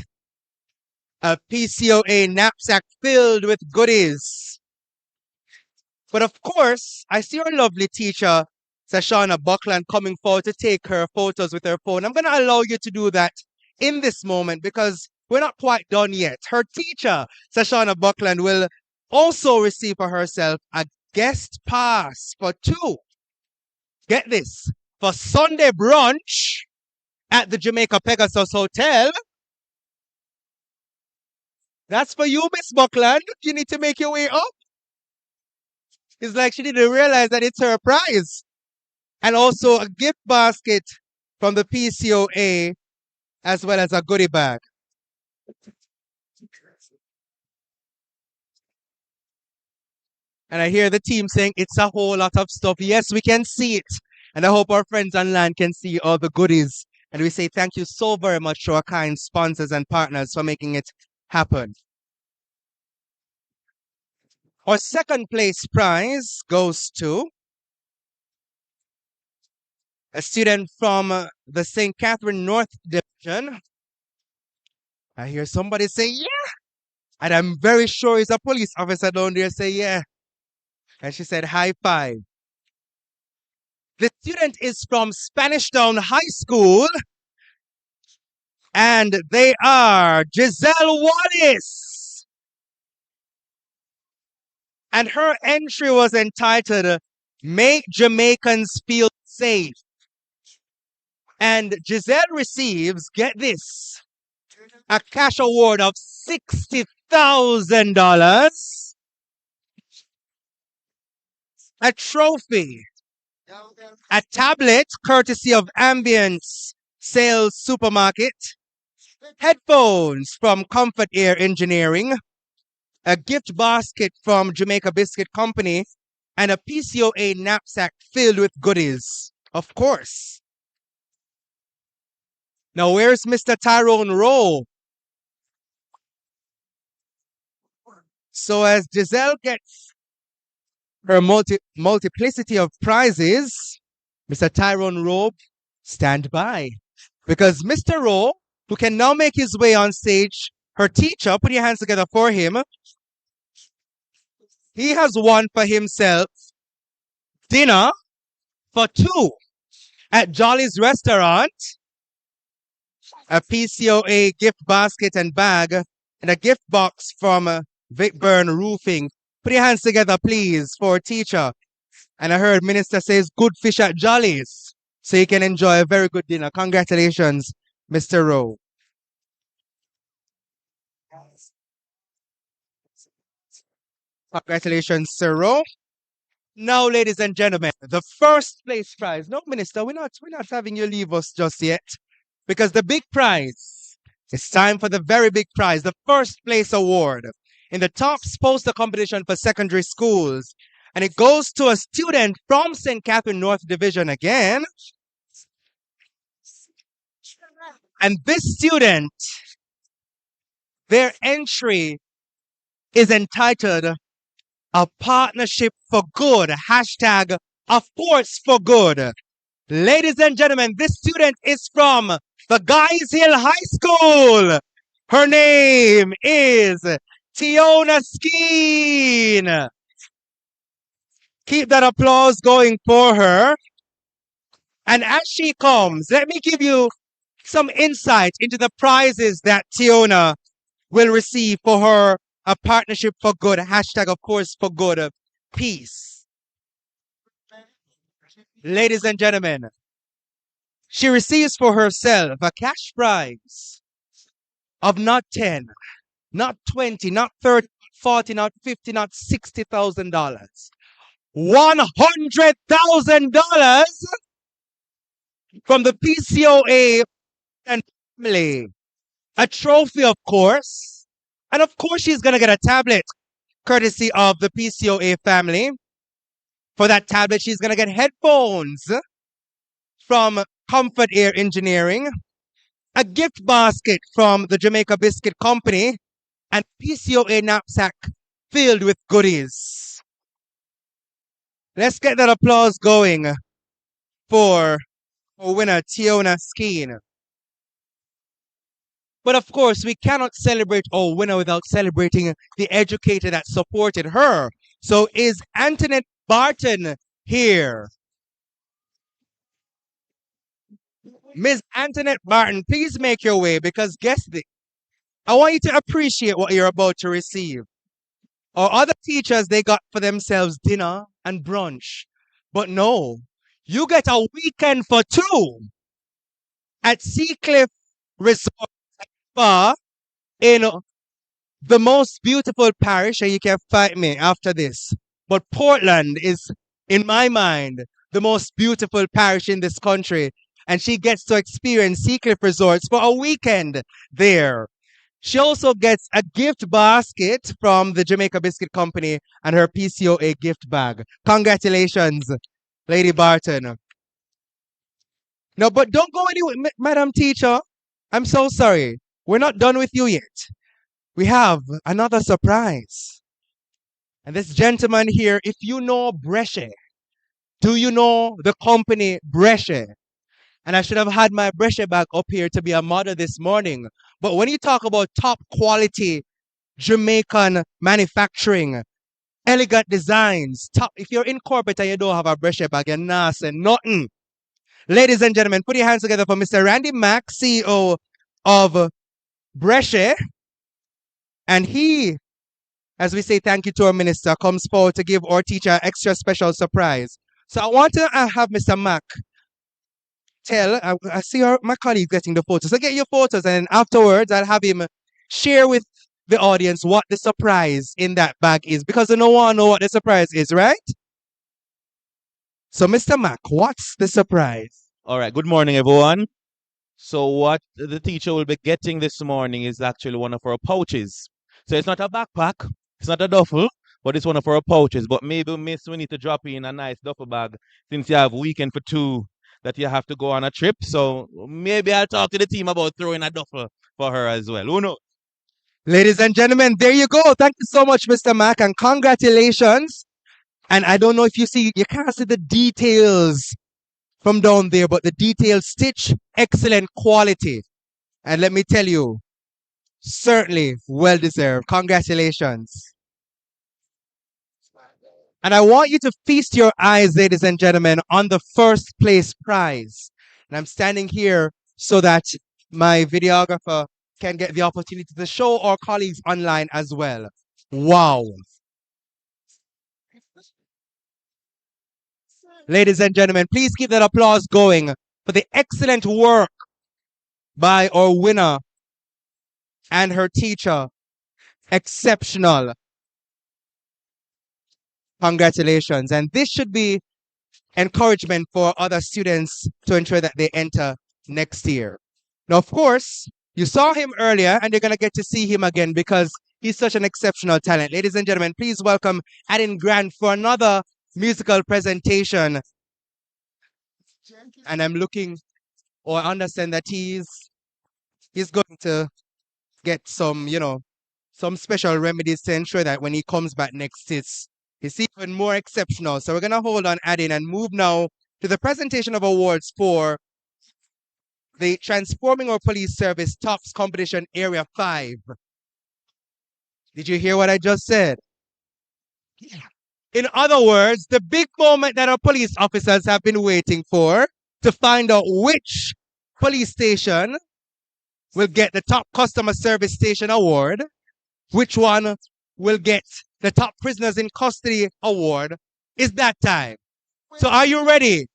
a PCOA knapsack filled with goodies. But of course, I see our lovely teacher, Sashana Buckland, coming forward to take her photos with her phone. I'm going to allow you to do that in this moment because we're not quite done yet. Her teacher, Sashana Buckland, will also receive for herself a guest pass for 2. Get this, for Sunday brunch at the Jamaica Pegasus Hotel. That's for you, Miss Buckland. You need to make your way up. It's like she didn't realize that it's her prize. And also a gift basket from the PCOA, as well as a goodie bag. And I hear the team saying it's a whole lot of stuff. Yes, we can see it. And I hope our friends online can see all the goodies. And we say thank you so very much to our kind sponsors and partners for making it happen. Our 2nd place prize goes to a student from the St. Catherine North Division. I hear somebody say, yeah. And I'm very sure it's a police officer down there say, yeah. And she said, high five. The student is from Spanish Town High School. And they are Giselle Wallace. And her entry was entitled, Make Jamaicans Feel Safe. And Giselle receives, get this, a cash award of $60,000, a trophy, a tablet courtesy of Ambience Sales Supermarket, headphones from Comfort Air Engineering, a gift basket from Jamaica Biscuit Company, and a PCOA knapsack filled with goodies, of course. Now, where's Mr. Tyrone Rowe? So as Giselle gets her multiplicity of prizes, Mr. Tyrone Rowe, stand by. Because Mr. Rowe, who can now make his way on stage, her teacher, put your hands together for him. He has won for himself dinner for 2 at Jolly's Restaurant, a PCOA gift basket and bag, and a gift box from Vic Byrne Roofing. Put your hands together, please, for a teacher. And I heard Minister says good fish at Jolly's, so you can enjoy a very good dinner. Congratulations, Mr. Rowe. Congratulations, Sir Rowe. Now, ladies and gentlemen, the 1st place prize. No, Minister, we're not having you leave us just yet. Because the big prize, it's time for the very big prize, the 1st place award in the TOPS poster competition for secondary schools. And it goes to a student from St. Catherine North Division again. And this student, their entry is entitled A Partnership for Good, hashtag a force for good. Ladies and gentlemen, this student is from the Guys Hill High School. Her name is Tiona Skeen. Keep that applause going for her. And as she comes, let me give you some insight into the prizes that Tiona will receive for her a partnership for good, hashtag of course for good, peace. Ladies and gentlemen, she receives for herself a cash prize of not 10, not 20, not 30, 40, not 50, not $60,000. $100,000 from the PCOA and family. A trophy, of course. And of course, she's going to get a tablet courtesy of the PCOA family. For that tablet, she's going to get headphones from Comfort Air Engineering, a gift basket from the Jamaica Biscuit Company, and PCOA knapsack filled with goodies. Let's get that applause going for our winner, Tiona Skeen. But of course, we cannot celebrate our winner without celebrating the educator that supported her. So is Antoinette Barton here? Ms. Antoinette Barton, please make your way because guess this. I want you to appreciate what you're about to receive. Our other teachers, they got for themselves dinner and brunch. But no, you get a weekend for two at Seacliff Resort Spa in the most beautiful parish, and you can fight me after this. But Portland is, in my mind, the most beautiful parish in this country. And she gets to experience Seacliff Resorts for a weekend there. She also gets a gift basket from the Jamaica Biscuit Company and her PCOA gift bag. Congratulations, Lady Barton. No, but don't go anywhere, Madam Teacher. I'm so sorry. We're not done with you yet. We have another surprise. And this gentleman here, if you know Brescia, do you know the company Brescia? And I should have had my Brescia bag up here to be a model this morning. But when you talk about top quality Jamaican manufacturing, elegant designs, top, if you're in corporate and you don't have a Brescia bag, you're not saying nothing. Ladies and gentlemen, put your hands together for Mr. Randy Mack, CEO of Brescia. And he, as we say thank you to our minister, comes forward to give our teacher an extra special surprise. So I want to have Mr. Mack I see my colleague getting the photos. So get your photos, and then afterwards I'll have him share with the audience what the surprise in that bag is, because no one know what the surprise is, right? So, Mr. Mack, what's the surprise? All right, good morning, everyone. So what the teacher will be getting this morning is actually one of our pouches. So it's not a backpack, it's not a duffel, but it's one of our pouches. But maybe, miss, we need to drop in a nice duffel bag since you have weekend for two that you have to go on a trip. So maybe I'll talk to the team about throwing a duffel for her as well. Who knows? Ladies and gentlemen, there you go. Thank you so much, Mr. Mack, and congratulations. And I don't know if you can't see the details from down there, but the detailed stitch, excellent quality. And let me tell you, certainly well deserved. Congratulations. And I want you to feast your eyes, ladies and gentlemen, on the first place prize. And I'm standing here so that my videographer can get the opportunity to show our colleagues online as well. Wow. Ladies and gentlemen, please keep that applause going for the excellent work by our winner and her teacher. Exceptional. Congratulations. And this should be encouragement for other students to ensure that they enter next year. Now, of course, you saw him earlier and you're going to get to see him again because he's such an exceptional talent. Ladies and gentlemen, please welcome Adin Grant for another musical presentation. And I'm looking or understand that he's going to get some, some special remedies to ensure that when he comes back next, It's even more exceptional. So we're going to hold on, adding, and move now to the presentation of awards for the Transforming Our Police Service Tops Competition Area 5. Did you hear what I just said? Yeah. In other words, the big moment that our police officers have been waiting for to find out which police station will get the top customer service station award, which one will get the top prisoners in custody award, is that time. So are you ready?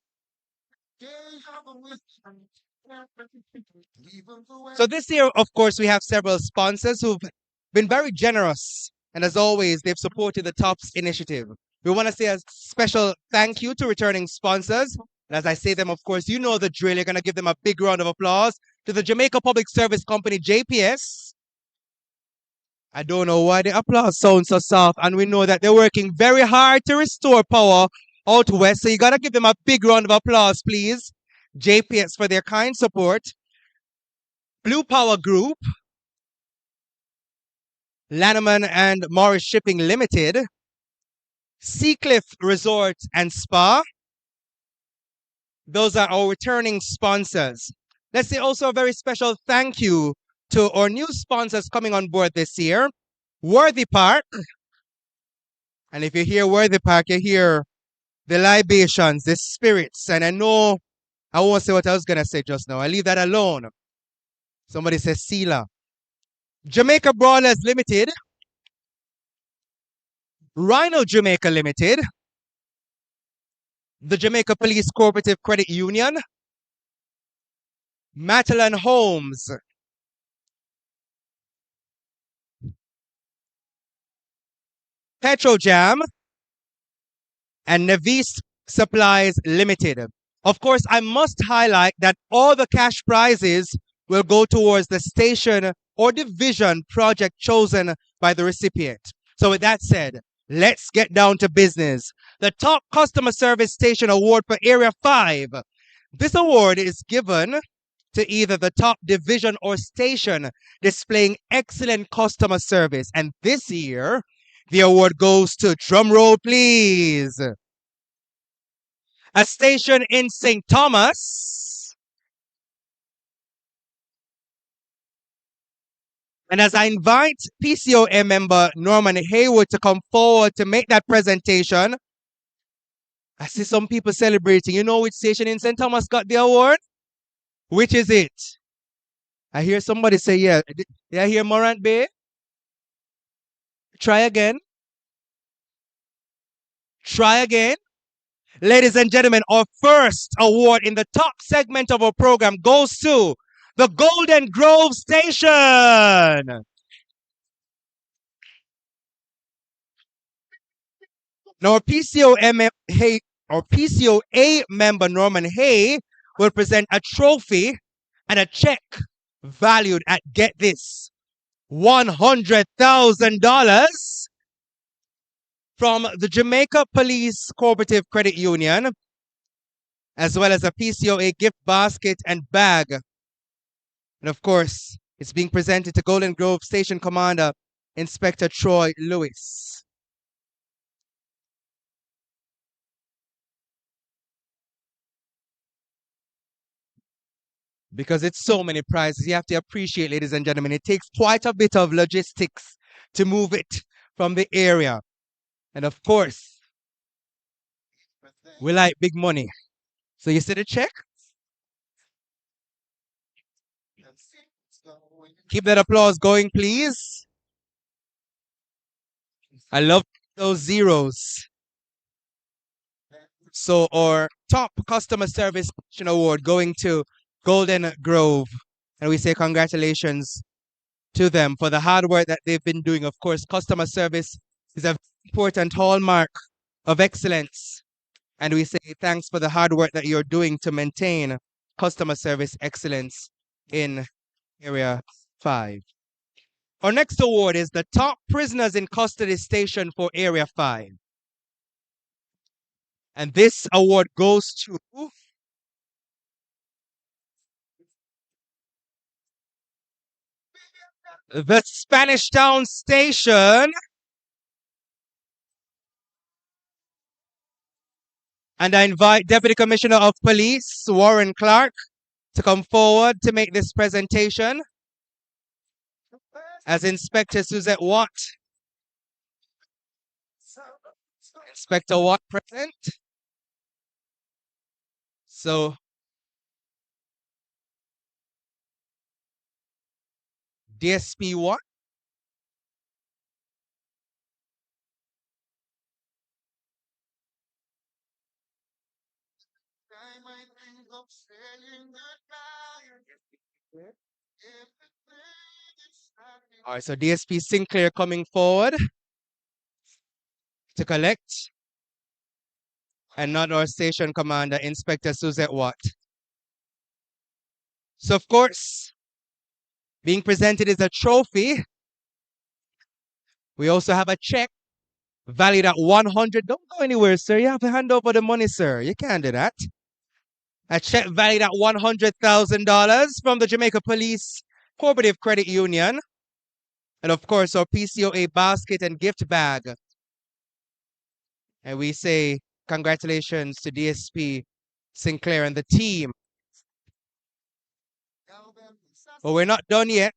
So this year, of course, we have several sponsors who've been very generous. And as always, they've supported the TOPS initiative. We want to say a special thank you to returning sponsors. And as I say them, of course, you know the drill. You're going to give them a big round of applause to the Jamaica Public Service Company, JPS. I don't know why the applause sounds so soft. And we know that they're working very hard to restore power out west. So you got to give them a big round of applause, please. JPS for their kind support. Blue Power Group, Lanneman and Morris Shipping Limited, Seacliff Resort and Spa. Those are our returning sponsors. Let's say also a very special thank you to our new sponsors coming on board this year. Worthy Park. And if you hear Worthy Park, you hear the libations, the spirits. And I know I won't say what I was going to say just now. I leave that alone. Somebody says Sila. Jamaica Brawlers Limited. Rhino Jamaica Limited. The Jamaica Police Cooperative Credit Union. Matalan Homes. Petrojam. And Navis Supplies Limited. Of course, I must highlight that all the cash prizes will go towards the station or division project chosen by the recipient. So with that said, let's get down to business. The Top Customer Service Station Award for Area 5. This award is given to either the top division or station displaying excellent customer service. And this year, the award goes to, drum roll please, a station in St. Thomas. And as I invite PCOA member Norman Haywood to come forward to make that presentation, I see some people celebrating. You know which station in St. Thomas got the award? Which is it? I hear somebody say, yeah. Did I hear Morant Bay? Try again. Try again. Ladies and gentlemen, our first award in the top segment of our program goes to the Golden Grove Station. Now, our PCOA member Norman Hay will present a trophy and a check valued at, get this, $100,000 from the Jamaica Police Cooperative Credit Union, as well as a PCOA gift basket and bag. And of course, it's being presented to Golden Grove Station Commander Inspector Troy Lewis. Because it's so many prizes, you have to appreciate, ladies and gentlemen, it takes quite a bit of logistics to move it from the area. And of course, we like big money. So you see the check? Keep that applause going, please. I love those zeros. So our top customer service award going to Golden Grove. And we say congratulations to them for the hard work that they've been doing. Of course, customer service is an important hallmark of excellence. And we say thanks for the hard work that you're doing to maintain customer service excellence in Area 5. Our next award is the Top Prisoners in Custody Station for Area 5. And this award goes to the Spanish Town Station. And I invite Deputy Commissioner of Police, Warren Clark, to come forward to make this presentation. As Inspector Suzette Watt. Inspector Watt present. So, DSP Watt. Time I think of saying goodbye. Everything inside me. All right, so DSP Sinclair coming forward to collect. And not our station commander, Inspector Suzette Watt. So, of course, being presented is a trophy. We also have a check valued at 100. Don't go anywhere, sir. You have to hand over the money, sir. You can't do that. A check valued at $100,000 from the Jamaica Police Cooperative Credit Union. And of course, our PCOA basket and gift bag. And we say congratulations to DSP Sinclair and the team. But we're not done yet.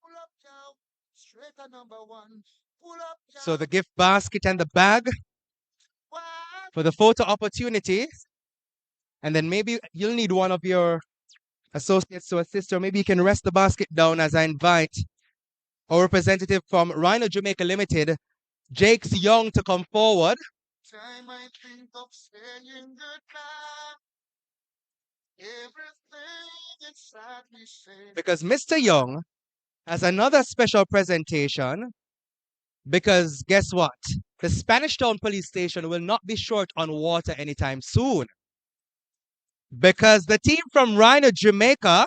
Pull up, cow. Straight to number one. Pull up, cow. So the gift basket and the bag What? for the photo opportunity. And then maybe you'll need one of your associates to assist, or maybe you can rest the basket down as I invite our representative from Rhino Jamaica Limited, Jakes Young, to come forward. Time I think of saying goodbye. Everything inside me says. Because Mr. Young has another special presentation. Because guess what? The Spanish Town Police Station will not be short on water anytime soon. Because the team from Rhino Jamaica,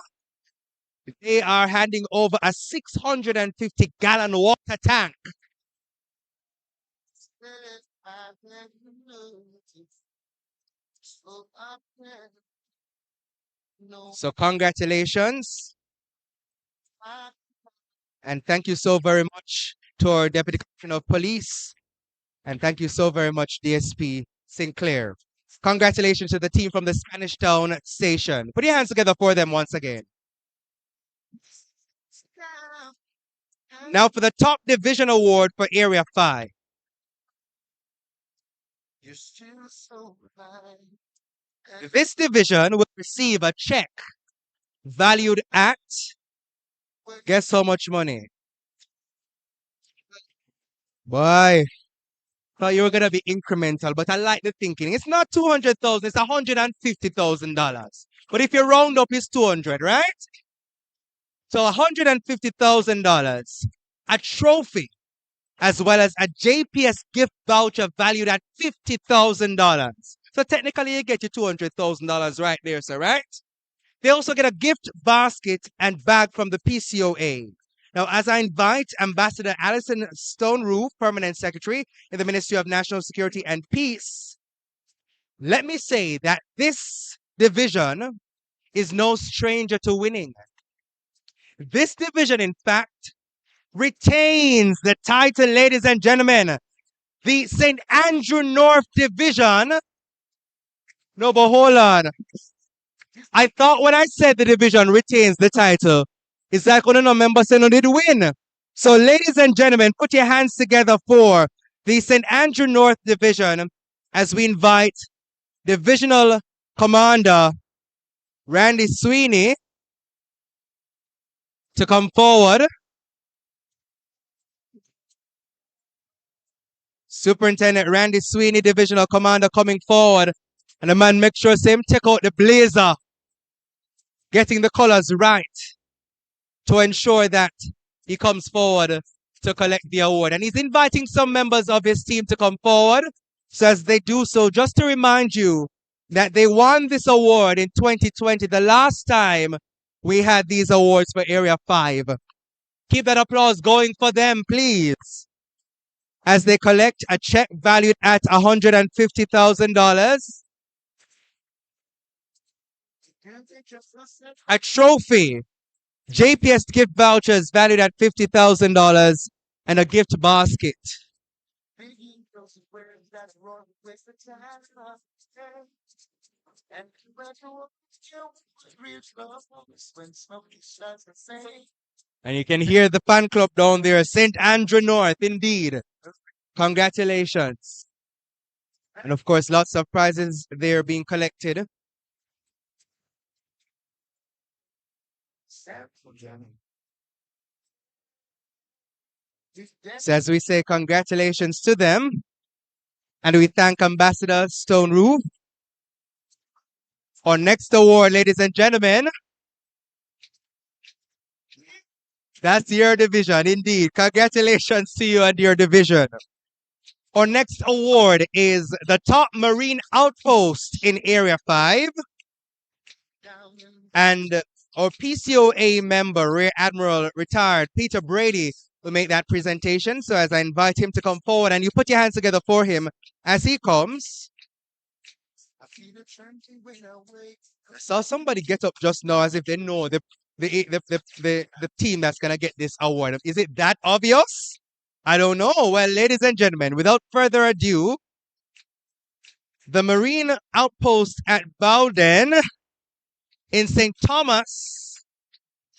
they are handing over a 650-gallon water tank. Says I've never noticed. So I've never known. So congratulations. I And thank you so very much to our Deputy Commissioner of Police. And thank you so very much, DSP Sinclair. Congratulations to the team from the Spanish Town Station. Put your hands together for them once again. Now for the top division award for Area 5. You're still so fine. This division will receive a check valued at, guess how much money? Boy, thought you were gonna be incremental, but I like the thinking. It's not 200,000, it's $150,000. But if you round up, it's 200, right? So $150,000, a trophy, as well as a JPS gift voucher valued at $50,000. So technically, you get your $200,000 right there, sir, right? They also get a gift basket and bag from the PCOA. Now, as I invite Ambassador Alison Stone-Roof, Permanent Secretary in the Ministry of National Security and Peace, let me say that this division is no stranger to winning. This division, in fact, retains the title, ladies and gentlemen, the St. Andrew North Division. No, but hold on. I thought when I said the division retains the title, it's like when a member said no did win. So, ladies and gentlemen, put your hands together for the St. Andrew North Division as we invite Divisional Commander Randy Sweeney to come forward. Superintendent Randy Sweeney, Divisional Commander, coming forward. And the man make sure him take out the blazer, getting the colors right to ensure that he comes forward to collect the award. And he's inviting some members of his team to come forward. So as they do so, just to remind you that they won this award in 2020, the last time we had these awards for Area 5. Keep that applause going for them, please, as they collect a check valued at $150,000, a trophy, JPS gift vouchers valued at $50,000, and a gift basket. wrong waste of time. And when you real love when smoking shots and say, And you can hear the fan club down there, St. Andrew North, indeed. Congratulations. And of course, lots of prizes there being collected. So as we say, congratulations to them. And we thank Ambassador Stone Roof. Our next award, ladies and gentlemen, that's your division, indeed. Congratulations to you and your division. Our next award is the Top Marine Outpost in Area 5. And our PCOA member, Rear Admiral Retired Peter Brady, will make that presentation. So as I invite him to come forward, and you put your hands together for him as he comes. I saw somebody get up just now as if they know the team that's gonna get this award. Is it that obvious? I don't know. Well, ladies and gentlemen, without further ado, the Marine Outpost at Bowden in St. Thomas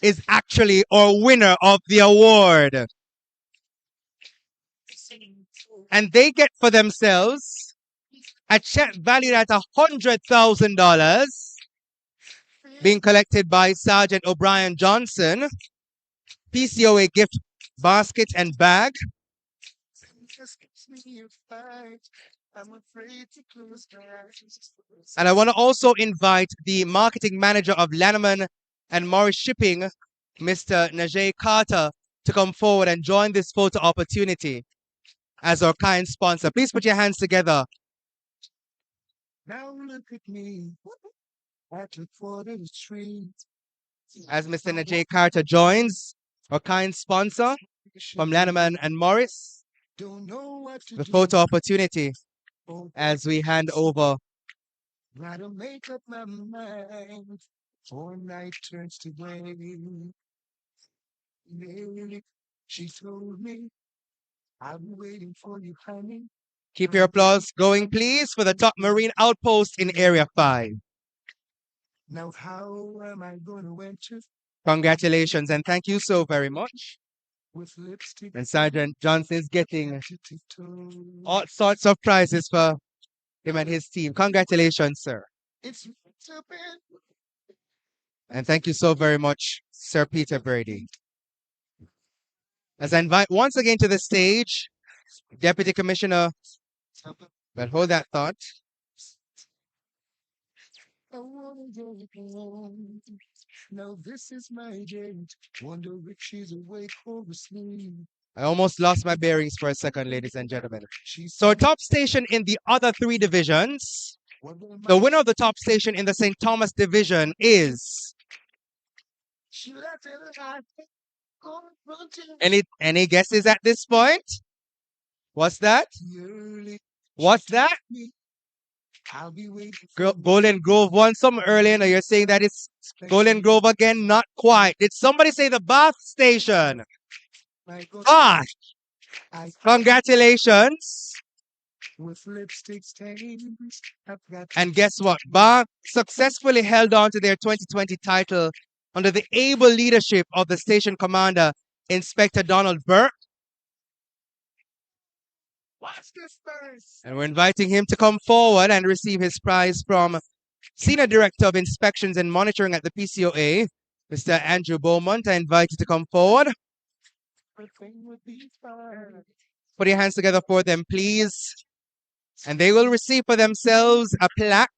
is actually our winner of the award. And they get for themselves a check valued at $100,000 being collected by Sergeant O'Brien Johnson, PCOA gift basket and bag. And I want to also invite the marketing manager of Lanneman and Morris Shipping, Mr. Najee Carter, to come forward and join this photo opportunity as our kind sponsor. Please put your hands together. now look at me. At the foot of the tree. As Mr. Najee Carter joins our kind sponsor from Lanneman and Morris, Don't know what to the do. photo opportunity Oh, as we hand over. gotta make up my mind. For night turns to day. Maybe she told me I'll be waiting for you, honey. Keep your applause going, please, for the Top Marine Outpost in Area 5. Now how am I gonna enter Congratulations and thank you so very much. with lipstick? And Sergeant Johnson is getting to tiptoe? all sorts of prizes for him and his team. Congratulations, sir. It's so bad. And thank you so very much, Sir Peter Brady. As I invite once again to the stage, Deputy Commissioner, but hold that thought. I wanna go home. Now this is my date. Wonder if she's awake or asleep. I almost lost my bearings for a second, ladies and gentlemen. She's So our top station in the other 3 divisions, the winner of the top station in the St. Thomas division is... Should I tell her I think I'm running Any guesses at this point? What's that? early? What's that? I'll be waiting for Golden Grove won some earlier. Now you're saying that it's Golden Grove again? Not quite. Did somebody say the Bath station? my God. Ah, I congratulations. with lipstick stains. I've got And guess what? Bath successfully held on to their 2020 title under the able leadership of the station commander, Inspector Donald Burke. watch this first. And we're inviting him to come forward and receive his prize from Senior Director of Inspections and Monitoring at the PCOA, Mr. Andrew Beaumont. I invite you to come forward. Everything would be fine. Put your hands together for them, please. And they will receive for themselves a plaque.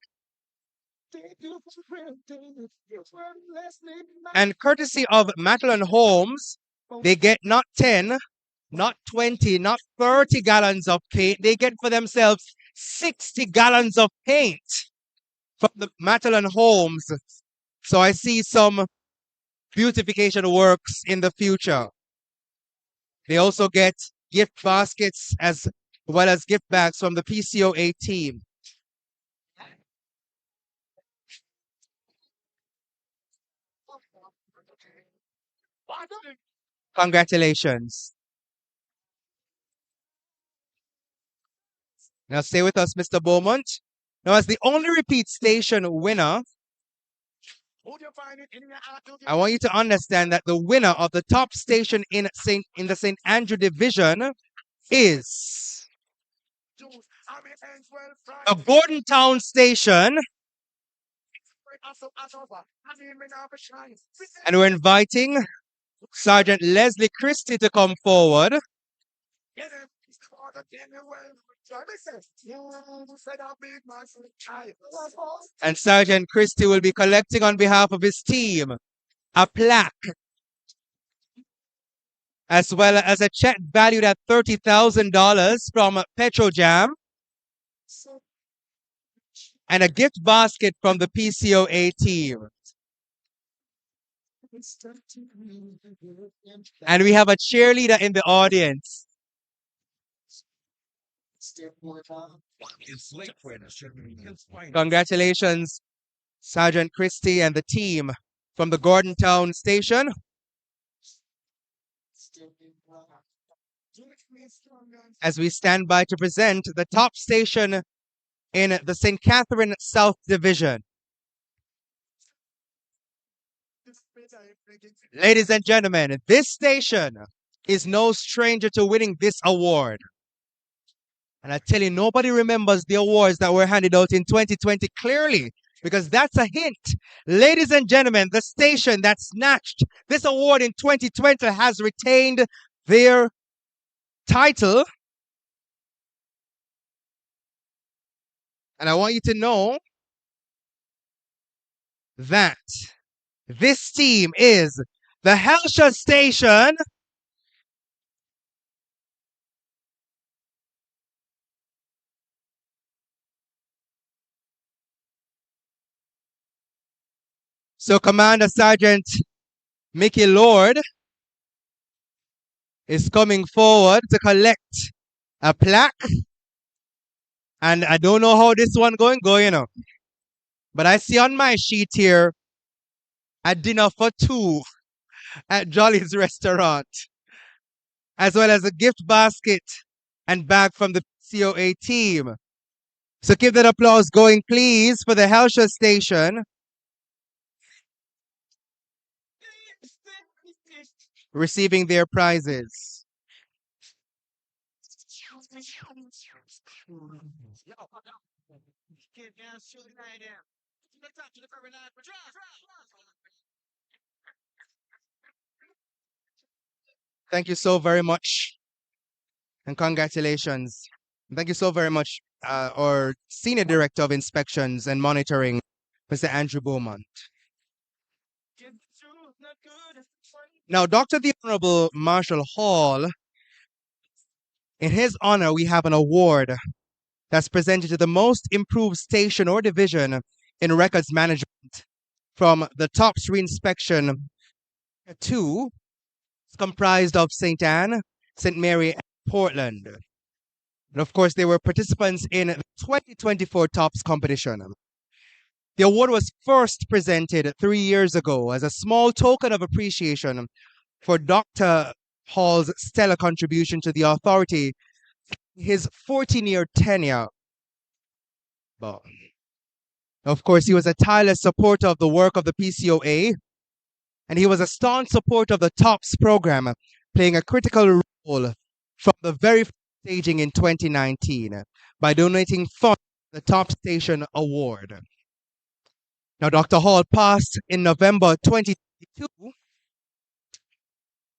Thank you for granting it. One last name, my And courtesy of Madeline Holmes, they get not 10, not 20, not 30 gallons of paint. They get for themselves 60 gallons of paint from the Madeline Holmes. So I see some beautification works in the future. They also get gift baskets as well as gift bags from the PCOA team. Congratulations. Now stay with us, Mr. Beaumont. Now, as the only repeat station winner, I want you to understand that the winner of the top station in the St. Andrew division is a Gordon Town station, and we're inviting Sergeant Leslie Christie to come forward. And Sergeant Christie will be collecting on behalf of his team a plaque, as well as a check valued at $30,000 from Petrojam, and a gift basket from the PCOA team. And we have a cheerleader in the audience. Congratulations, Sergeant Christie and the team from the Gordon Town station. As we stand by to present the top station in the St. Catherine South Division. Ladies and gentlemen, this station is no stranger to winning this award. And I tell you, nobody remembers the awards that were handed out in 2020 clearly, because that's a hint. Ladies and gentlemen, the station that snatched this award in 2020 has retained their title. And I want you to know that this team is the Helsha Station. So Commander Sergeant Mickey Lord is coming forward to collect a plaque. And I don't know how this one going, you know. But I see on my sheet here a dinner for two at Jolly's restaurant, as well as a gift basket and bag from the COA team. So keep that applause going, please, for the Helsha Station. Receiving their prizes. Thank you so very much. And congratulations. Thank you so very much, our Senior Director of Inspections and Monitoring, Mr. Andrew Beaumont. Now, Dr. the Honorable Marshall Hall, in his honor, we have an award that's presented to the most improved station or division in records management from the TOPS reinspection 2. It's comprised of St. Anne, St. Mary, and Portland. And of course, they were participants in the 2024 TOPS competition. The award was first presented 3 years ago as a small token of appreciation for Dr. Hall's stellar contribution to the authority, his 14-year tenure. But of course, he was a tireless supporter of the work of the PCOA, and he was a staunch supporter of the TOPS program, playing a critical role from the very first staging in 2019 by donating funds to the Top Station Award. Now, Dr. Hall passed in November 2022,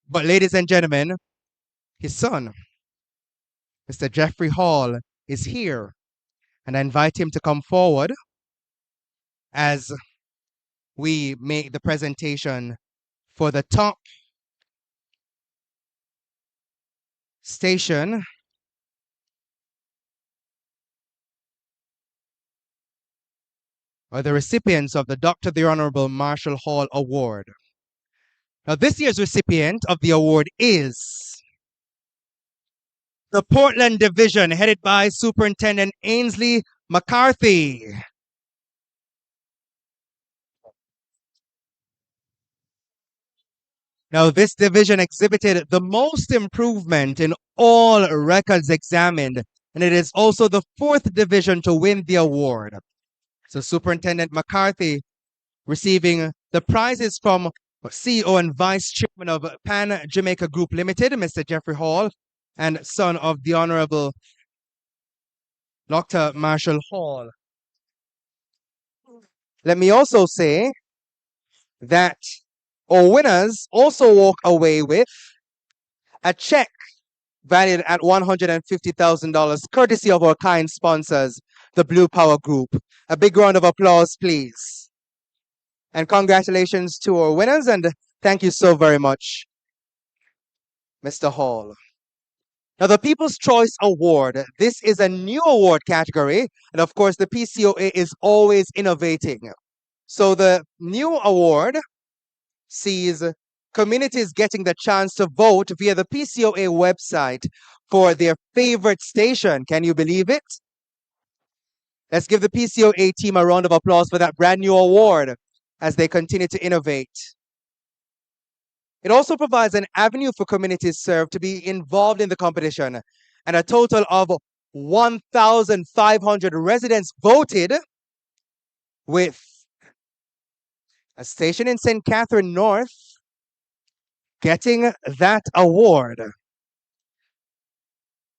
but ladies and gentlemen, his son, Mr. Jeffrey Hall, is here, and I invite him to come forward as we make the presentation for the top station or the recipients of the Dr. the Honorable Marshall Hall Award. Now, this year's recipient of the award is the Portland Division, headed by Superintendent Ainsley McCarthy. Now, this division exhibited the most improvement in all records examined and it is also the 4th division to win the award. So Superintendent McCarthy receiving the prizes from CEO and Vice Chairman of Pan Jamaica Group Limited, Mr. Jeffrey Hall, and son of the Honorable Dr. Marshall Hall. Let me also say that our winners also walk away with a check valued at $150,000, courtesy of our kind sponsors, the Blue Power Group. A big round of applause, please. And congratulations to our winners, and thank you so very much, Mr. Hall. Now, the People's Choice Award, this is a new award category, and of course, the PCOA is always innovating. So the new award sees communities getting the chance to vote via the PCOA website for their favorite station. Can you believe it? Let's give the PCOA team a round of applause for that brand new award as they continue to innovate. It also provides an avenue for communities served to be involved in the competition, and a total of 1,500 residents voted, with a station in St. Catherine North getting that award.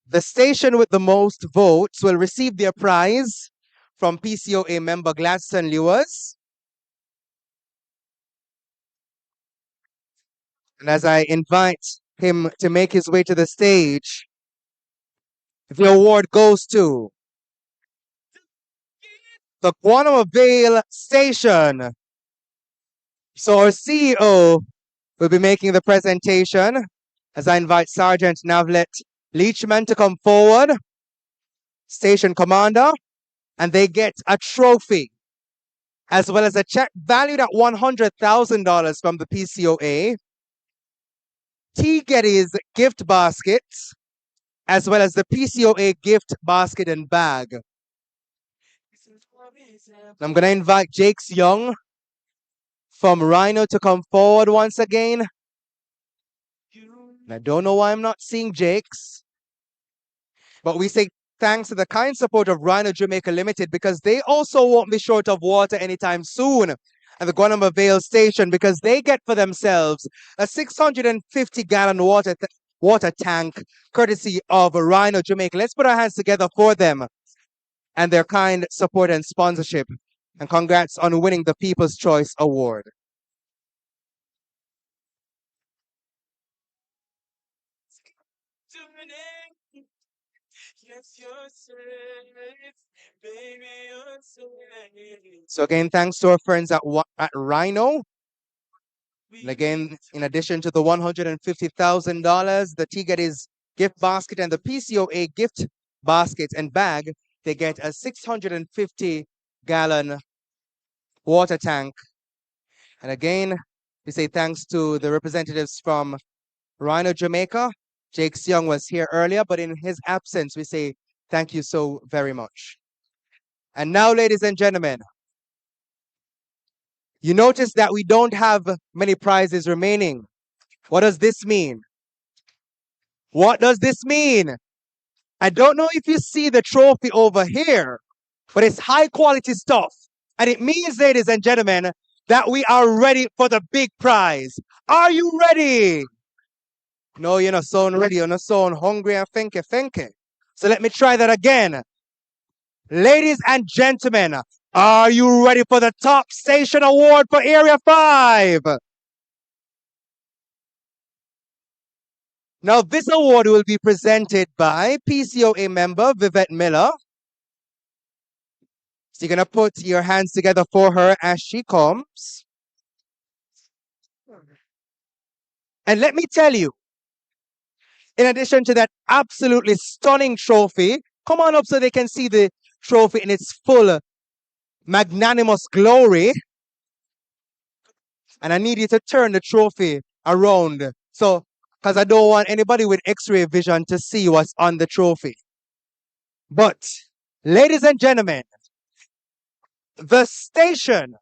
The station with the most votes will receive their prize from PCOA member Gladstone Lewis. And as I invite him to make his way to the stage, the award goes to the Guanama Vale Station. So our CEO will be making the presentation as I invite Sergeant Navlet Leachman to come forward, station commander, and they get a trophy as well as a check valued at $100,000 from the PCOA, T. Getty's gift baskets, as well as the PCOA gift basket and bag. I'm going to invite Jakes Young from Rhino to come forward once again. I don't know why I'm not seeing Jakes, but we say thanks to the kind support of Rhino Jamaica Limited, because they also won't be short of water anytime soon at the Guanama Vale Station, because they get for themselves a 650-gallon water tank courtesy of Rhino Jamaica. Let's put our hands together for them and their kind support and sponsorship. And congrats on winning the People's Choice Award. So again, thanks to our friends at Rhino. And again, in addition to the $150,000, the T Getty's gift basket and the PCOA gift basket and bag, they get a 650-gallon water tank. And again, we say thanks to the representatives from Rhino Jamaica. Jakes Young was here earlier, but in his absence, we say thank you so very much. And now, ladies and gentlemen, you notice that we don't have many prizes remaining. What does this mean? What does this mean? I don't know if you see the trophy over here, but it's high quality stuff. And it means, ladies and gentlemen, that we are ready for the big prize. Are you ready? No, you're not so ready. You're not so hungry and finky. So let me try that again. Ladies and gentlemen, are you ready for the Top Station Award for Area 5? Now, this award will be presented by PCOA member Vivette Miller. So you're going to put your hands together for her as she comes. And let me tell you, in addition to that absolutely stunning trophy, come on up so they can see the trophy in its full magnanimous glory. And I need you to turn the trophy around. So, because I don't want anybody with x-ray vision to see what's on the trophy. But, ladies and gentlemen, the station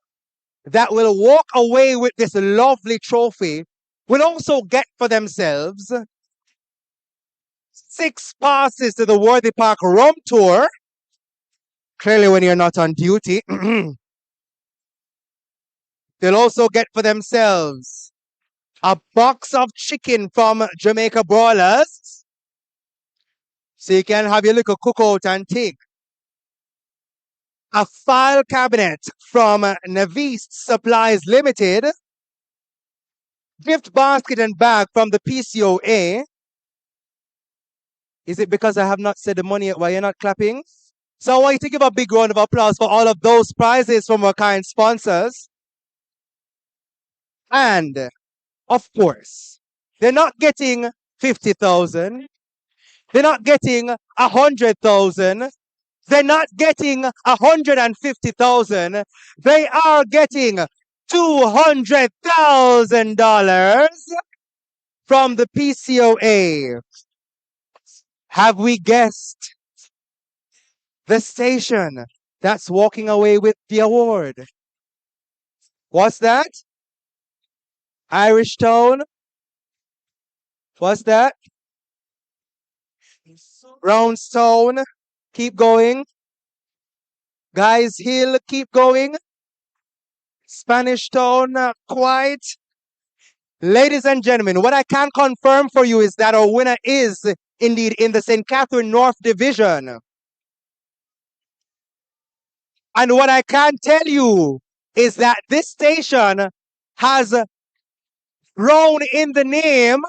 that will walk away with this lovely trophy will also get for themselves 6 passes to the Worthy Park Rum Tour. Clearly, when you're not on duty, they'll also get for themselves a box of chicken from Jamaica Broilers. So you can have your little cookout and take. A file cabinet from Navis Supplies Limited. Gift basket and bag from the PCOA. Is it because I have not said the money yet why you're not clapping? So I want you to give a big round of applause for all of those prizes from our kind sponsors. And, of course, they're not getting 50,000. They're not getting 100,000. They're not getting 150,000. They are getting $200,000 from the PCOA. Have we guessed the station that's walking away with the award? What's that? Irish Town? What's that? Brownstone? Keep going. Guys Hill, keep going. Spanish Town, not quite. Ladies and gentlemen, what I can confirm for you is that our winner is indeed in the St. Catherine North Division. And what I can tell you is that this station has grown in the name.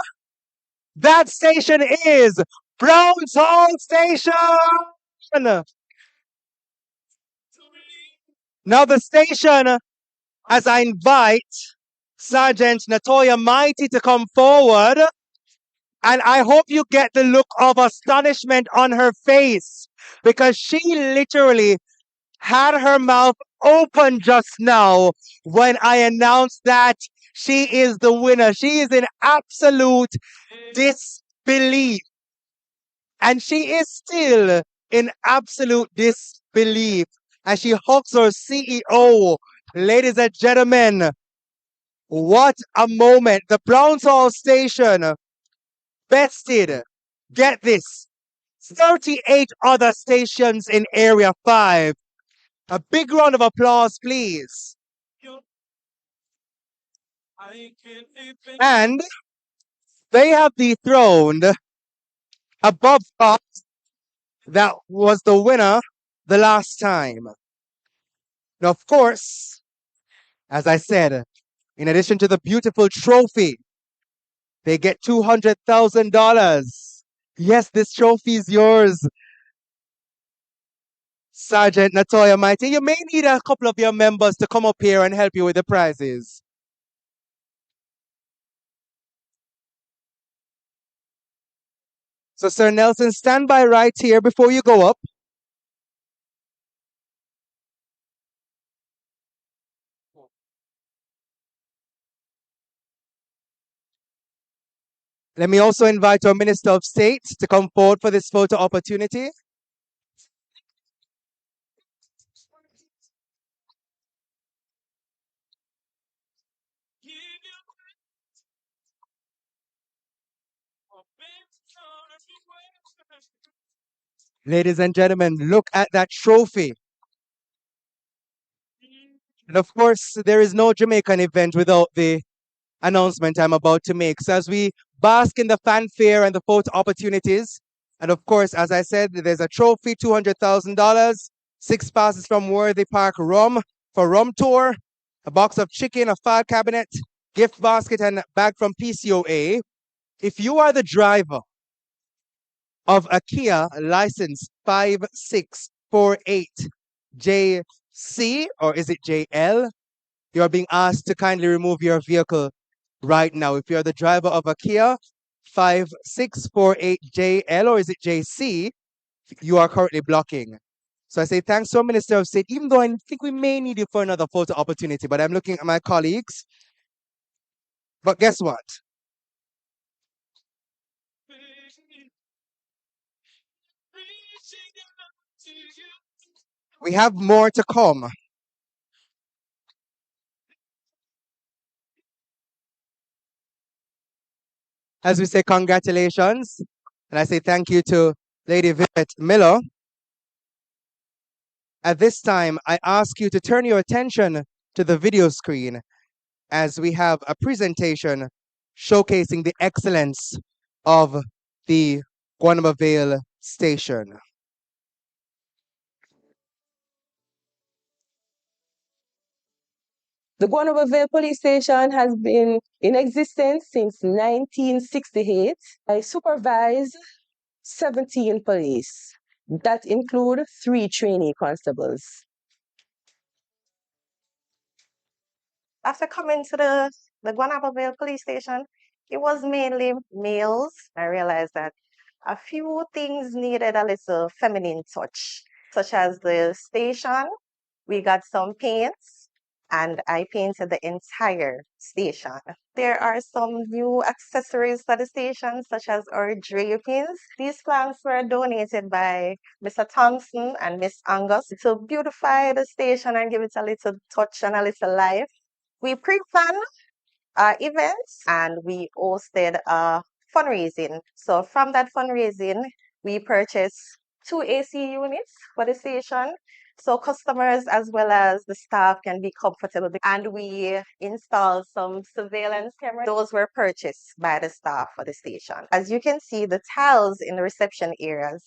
That station is Browns Hall Station. Now the station, as I invite Sergeant Natoya Mighty to come forward, and I hope you get the look of astonishment on her face because she literally had her mouth open just now when I announced that she is the winner. She is in absolute disbelief. And she is still in absolute disbelief as she hugs her CEO. Ladies and gentlemen, what a moment. The Browns Hall Station bested, get this, 38 other stations in Area 5. A big round of applause, please. And they have dethroned a Bobcat that was the winner the last time. Now, of course, as I said, in addition to the beautiful trophy, they get $200,000. Yes, this trophy is yours, Sergeant Natoya Mighty. You may need a couple of your members to come up here and help you with the prizes. So, Sir Nelson, stand by right here before you go up. Let me also invite our Minister of State to come forward for this photo opportunity. Ladies and gentlemen, look at that trophy. And of course, there is no Jamaican event without the announcement I'm about to make. So as we bask in the fanfare and the photo opportunities, and of course, as I said, there's a trophy, $200,000, 6 passes from Worthy Park Rum for Rum Tour, a box of chicken, a file cabinet, gift basket, and a bag from PCOA. If you are the driver of a Kia license 5648JC, or is it JL? You are being asked to kindly remove your vehicle right now. If you're the driver of a Kia 5648JL, or is it JC, you are currently blocking. So I say thanks to our Minister of State, even though I think we may need you for another photo opportunity, but I'm looking at my colleagues. But guess what? We have more to come. As we say, congratulations. And I say thank you to Lady Vivette Miller. At this time, I ask you to turn your attention to the video screen as we have a presentation showcasing the excellence of the Guanaba Vale Station. The Guanaba Vale Police Station has been in existence since 1968. I supervise 17 police. That include 3 trainee constables. After coming to the Guanaba Vale police station, it was mainly males. I realized that a few things needed a little feminine touch, such as the station. We got some paints, and I painted the entire station. There are some new accessories for the station, such as our drapings. These plants were donated by Mr. Thompson and Miss Angus to beautify the station and give it a little touch and a little life. We pre-planned events and we hosted a fundraising. So from that fundraising, we purchased 2 AC units for the station. So customers as well as the staff can be comfortable. And we installed some surveillance cameras. Those were purchased by the staff for the station. As you can see, the tiles in the reception areas,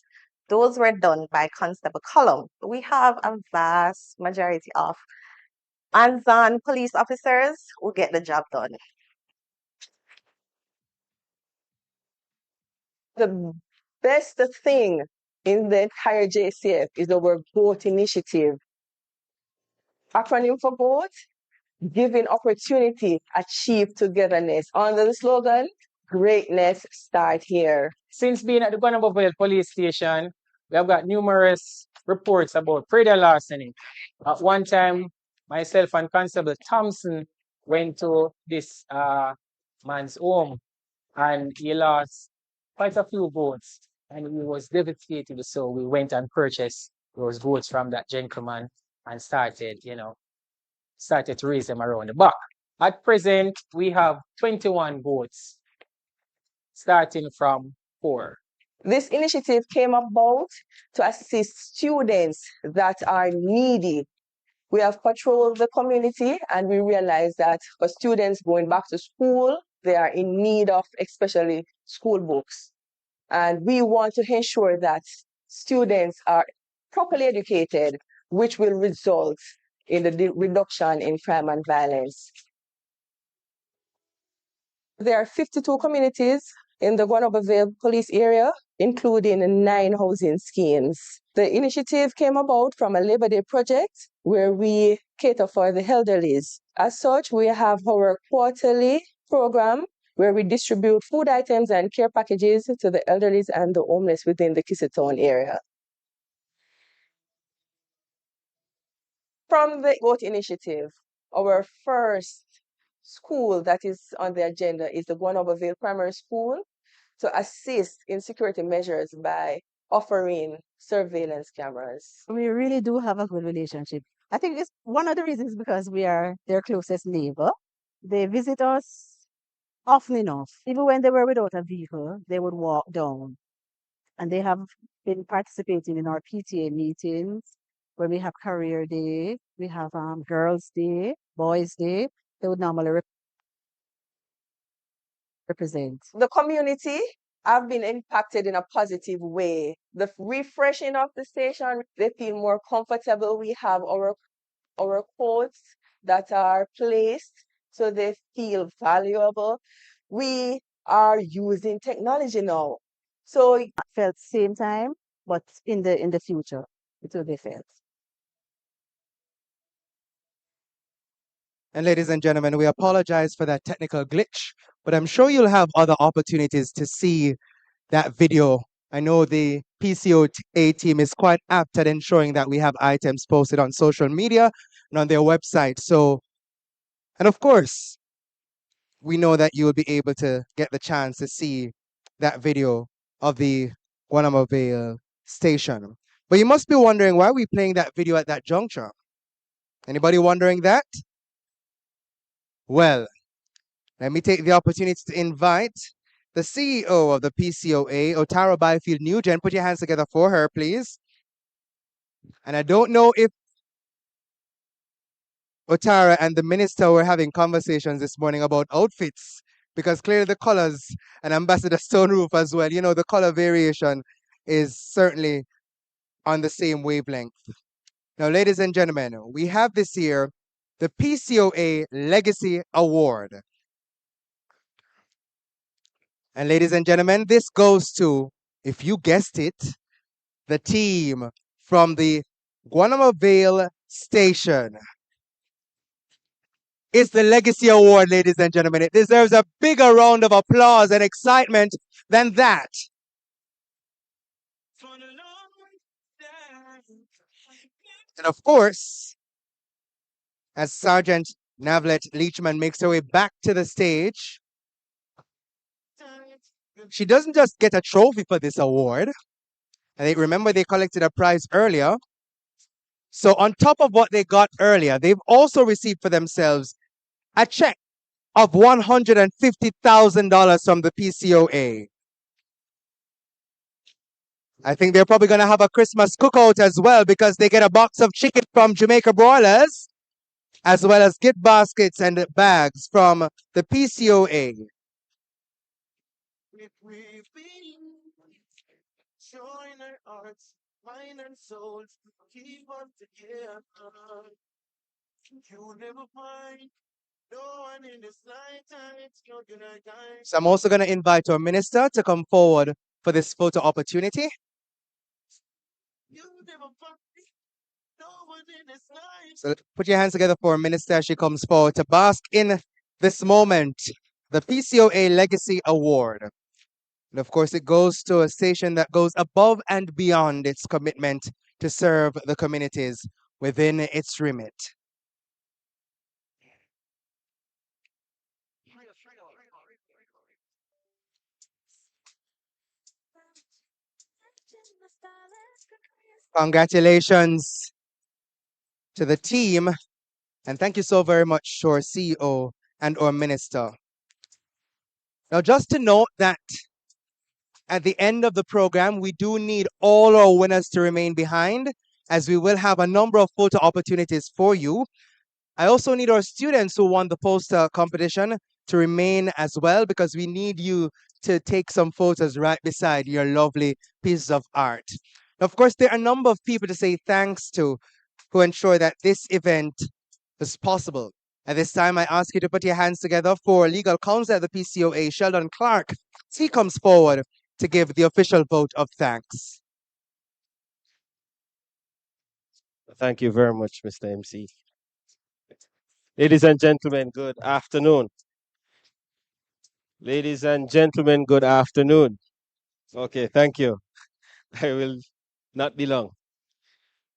those were done by Constable Cullum. We have a vast majority of hands-on police officers who get the job done. The best thing in the entire JCF is our GOAT initiative. Acronym for GOAT, giving opportunity, achieve togetherness. Under the slogan, greatness start here. Since being at the Guanaba Vale Police Station, we have got numerous reports about further larceny. At one time, myself and Constable Thompson went to this man's home and he lost quite a few votes and he was devastated. So we went and purchased those votes from that gentleman and started to raise them around the back. At present, we have 21 votes, starting from 4. This initiative came about to assist students that are needy. We have patrolled the community and we realized that for students going back to school, they are in need of especially school books. And we want to ensure that students are properly educated, which will result in the reduction in crime and violence. There are 52 communities in the Guanaba Vale police area, including 9 housing schemes. The initiative came about from a Labor Day project where we cater for the elderly. As such, we have our quarterly program where we distribute food items and care packages to the elderly and the homeless within the Kissitown area. From the GOAT initiative, our first school that is on the agenda is the Guanaba Vale Primary School to assist in security measures by offering surveillance cameras. We really do have a good relationship. I think it's one of the reasons because we are their closest neighbor. They visit us often enough. Even when they were without a vehicle, they would walk down. And they have been participating in our PTA meetings where we have career day, we have girls' day, boys' day. They would normally represent. The community have been impacted in a positive way. The refreshing of the station, they feel more comfortable. We have our quotes that are placed so they feel valuable. We are using technology now. So it felt same time, but in the future, it will be felt. And ladies and gentlemen, we apologize for that technical glitch, but I'm sure you'll have other opportunities to see that video. I know the PCOA team is quite apt at ensuring that we have items posted on social media and on their website. So, and of course, we know that you will be able to get the chance to see that video of the Guanaba Vale station. But you must be wondering, why are we playing that video at that juncture? Anybody wondering that? Well, let me take the opportunity to invite the CEO of the PCOA, Otara Byfield Nugent. Put your hands together for her, please. And I don't know if Otara and the minister were having conversations this morning about outfits, because clearly the colors, and Ambassador Stone Roof as well, you know, the color variation is certainly on the same wavelength. Now, ladies and gentlemen, we have this year the PCOA Legacy Award. And ladies and gentlemen, this goes to, if you guessed it, the team from the Guanama Vale Station. It's the Legacy Award, ladies and gentlemen. It deserves a bigger round of applause and excitement than that. And of course, as Sergeant Navlet Leachman makes her way back to the stage, she doesn't just get a trophy for this award. And remember, they collected a prize earlier. So on top of what they got earlier, they've also received for themselves a check of $150,000 from the PCOA. I think they're probably going to have a Christmas cookout as well, because they get a box of chicken from Jamaica Broilers, as well as gift baskets and bags from the PCOA. Join our hearts, mind and souls, keep us together. You'll never find no one in this lifetime. You're gonna die. So I'm also going to invite our minister to come forward for this photo opportunity. You'll never find no one in this life. So put your hands together for our minister as she comes forward to bask in this moment, the PCOA Legacy Award. And of course, it goes to a station that goes above and beyond its commitment to serve the communities within its remit. Congratulations to the team, and thank you so very much to our CEO and our minister. Now, just to note that at the end of the program, we do need all our winners to remain behind, as we will have a number of photo opportunities for you. I also need our students who won the poster competition to remain as well, because we need you to take some photos right beside your lovely pieces of art. Now, of course, there are a number of people to say thanks to who ensure that this event is possible. At this time, I ask you to put your hands together for legal counsel at the PCOA, Sheldon Clark. He comes forward to give the official vote of thanks. Thank you very much, Mr. MC. Ladies and gentlemen, good afternoon. Ladies and gentlemen, good afternoon. Okay, thank you. I will not be long.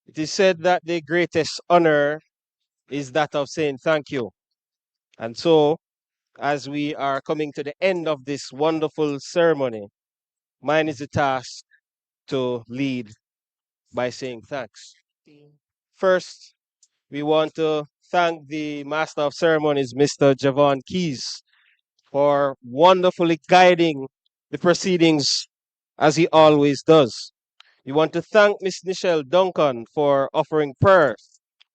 It is said that the greatest honor is that of saying thank you. And so, as we are coming to the end of this wonderful ceremony, mine is the task to lead by saying thanks. First, we want to thank the Master of Ceremonies, Mr. Javon Keys, for wonderfully guiding the proceedings as he always does. We want to thank Miss Nichelle Duncan for offering prayer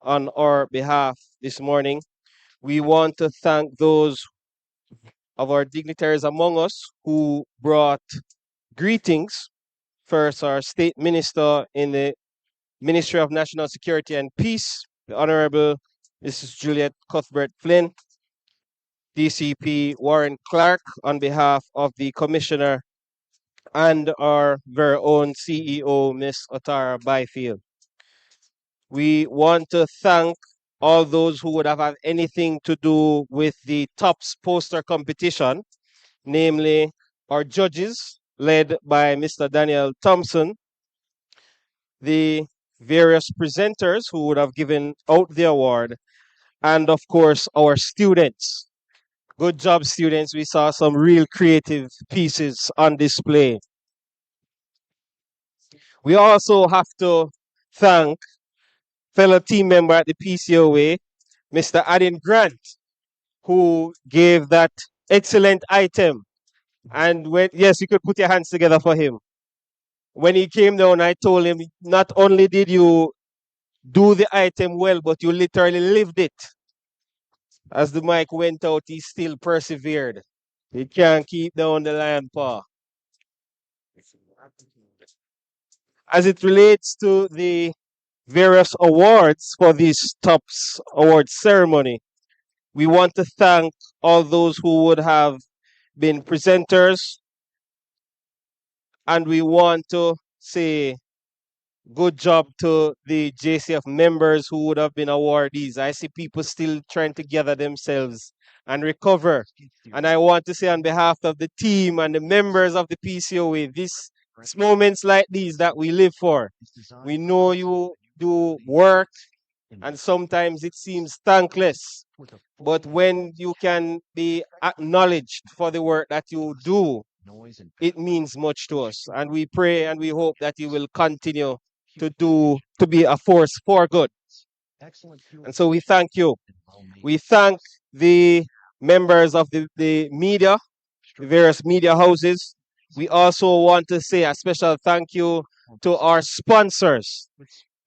on our behalf this morning. We want to thank those of our dignitaries among us who brought greetings. First, our State Minister in the Ministry of National Security and Peace, the Honorable Mrs. Juliet Cuthbert Flynn, DCP Warren Clark on behalf of the Commissioner, and our very own CEO, Ms. Otara Byfield. We want to thank all those who would have had anything to do with the TOPS poster competition, namely our judges, led by Mr. Daniel Thompson, the various presenters who would have given out the award, and of course, our students. Good job, students. We saw some real creative pieces on display. We also have to thank fellow team member at the PCOA, Mr. Adin Grant, who gave that excellent item, And when, yes, you could put your hands together for him. When he came down, I told him, not only did you do the item well, but you literally lived it. As the mic went out, he still persevered. He can't keep down the lion paw. As it relates to the various awards for this TOPS award ceremony, we want to thank all those who would have been presenters, and we want to say good job to the JCF members who would have been awardees. I see people still trying to gather themselves and recover. And I want to say on behalf of the team and the members of the PCOA, it's moments like these that we live for. We know you do work and sometimes it seems thankless. But when you can be acknowledged for the work that you do, it means much to us. And we pray and we hope that you will continue to be a force for good. And so we thank you. We thank the members of the media, the various media houses. We also want to say a special thank you to our sponsors.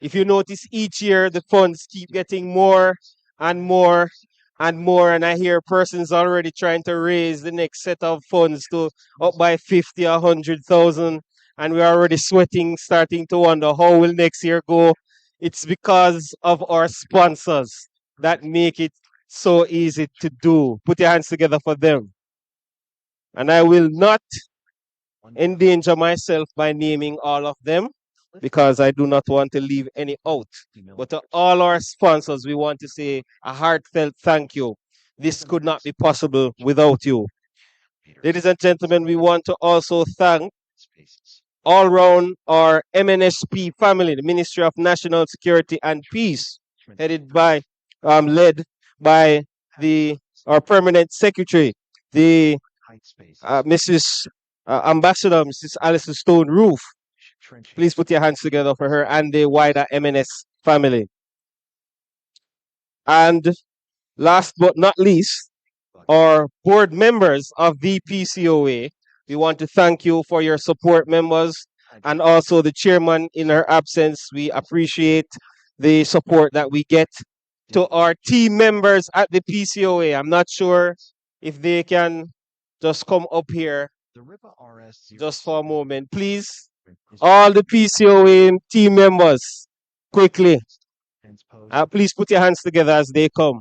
If you notice, each year the funds keep getting more and more and more, and I hear persons already trying to raise the next set of funds to up by 50, 100,000, and we're already sweating, starting to wonder how will next year go. It's because of our sponsors that make it so easy to do. Put your hands together for them. And I will not endanger myself by naming all of them because I do not want to leave any out. But to all our sponsors, we want to say a heartfelt thank you. This could not be possible without you. Ladies and gentlemen, we want to also thank all around our MNSP family, the Ministry of National Security and Peace, led by our permanent secretary, the Mrs. Ambassador, Mrs. Alison Stone Roof. Please put your hands together for her and the wider MNS family. And last but not least, our board members of the PCOA. We want to thank you for your support, members, and also the chairman in her absence. We appreciate the support that we get. To our team members at the PCOA, I'm not sure if they can just come up here just for a moment, please. All the PCOA team members, quickly. Please put your hands together as they come.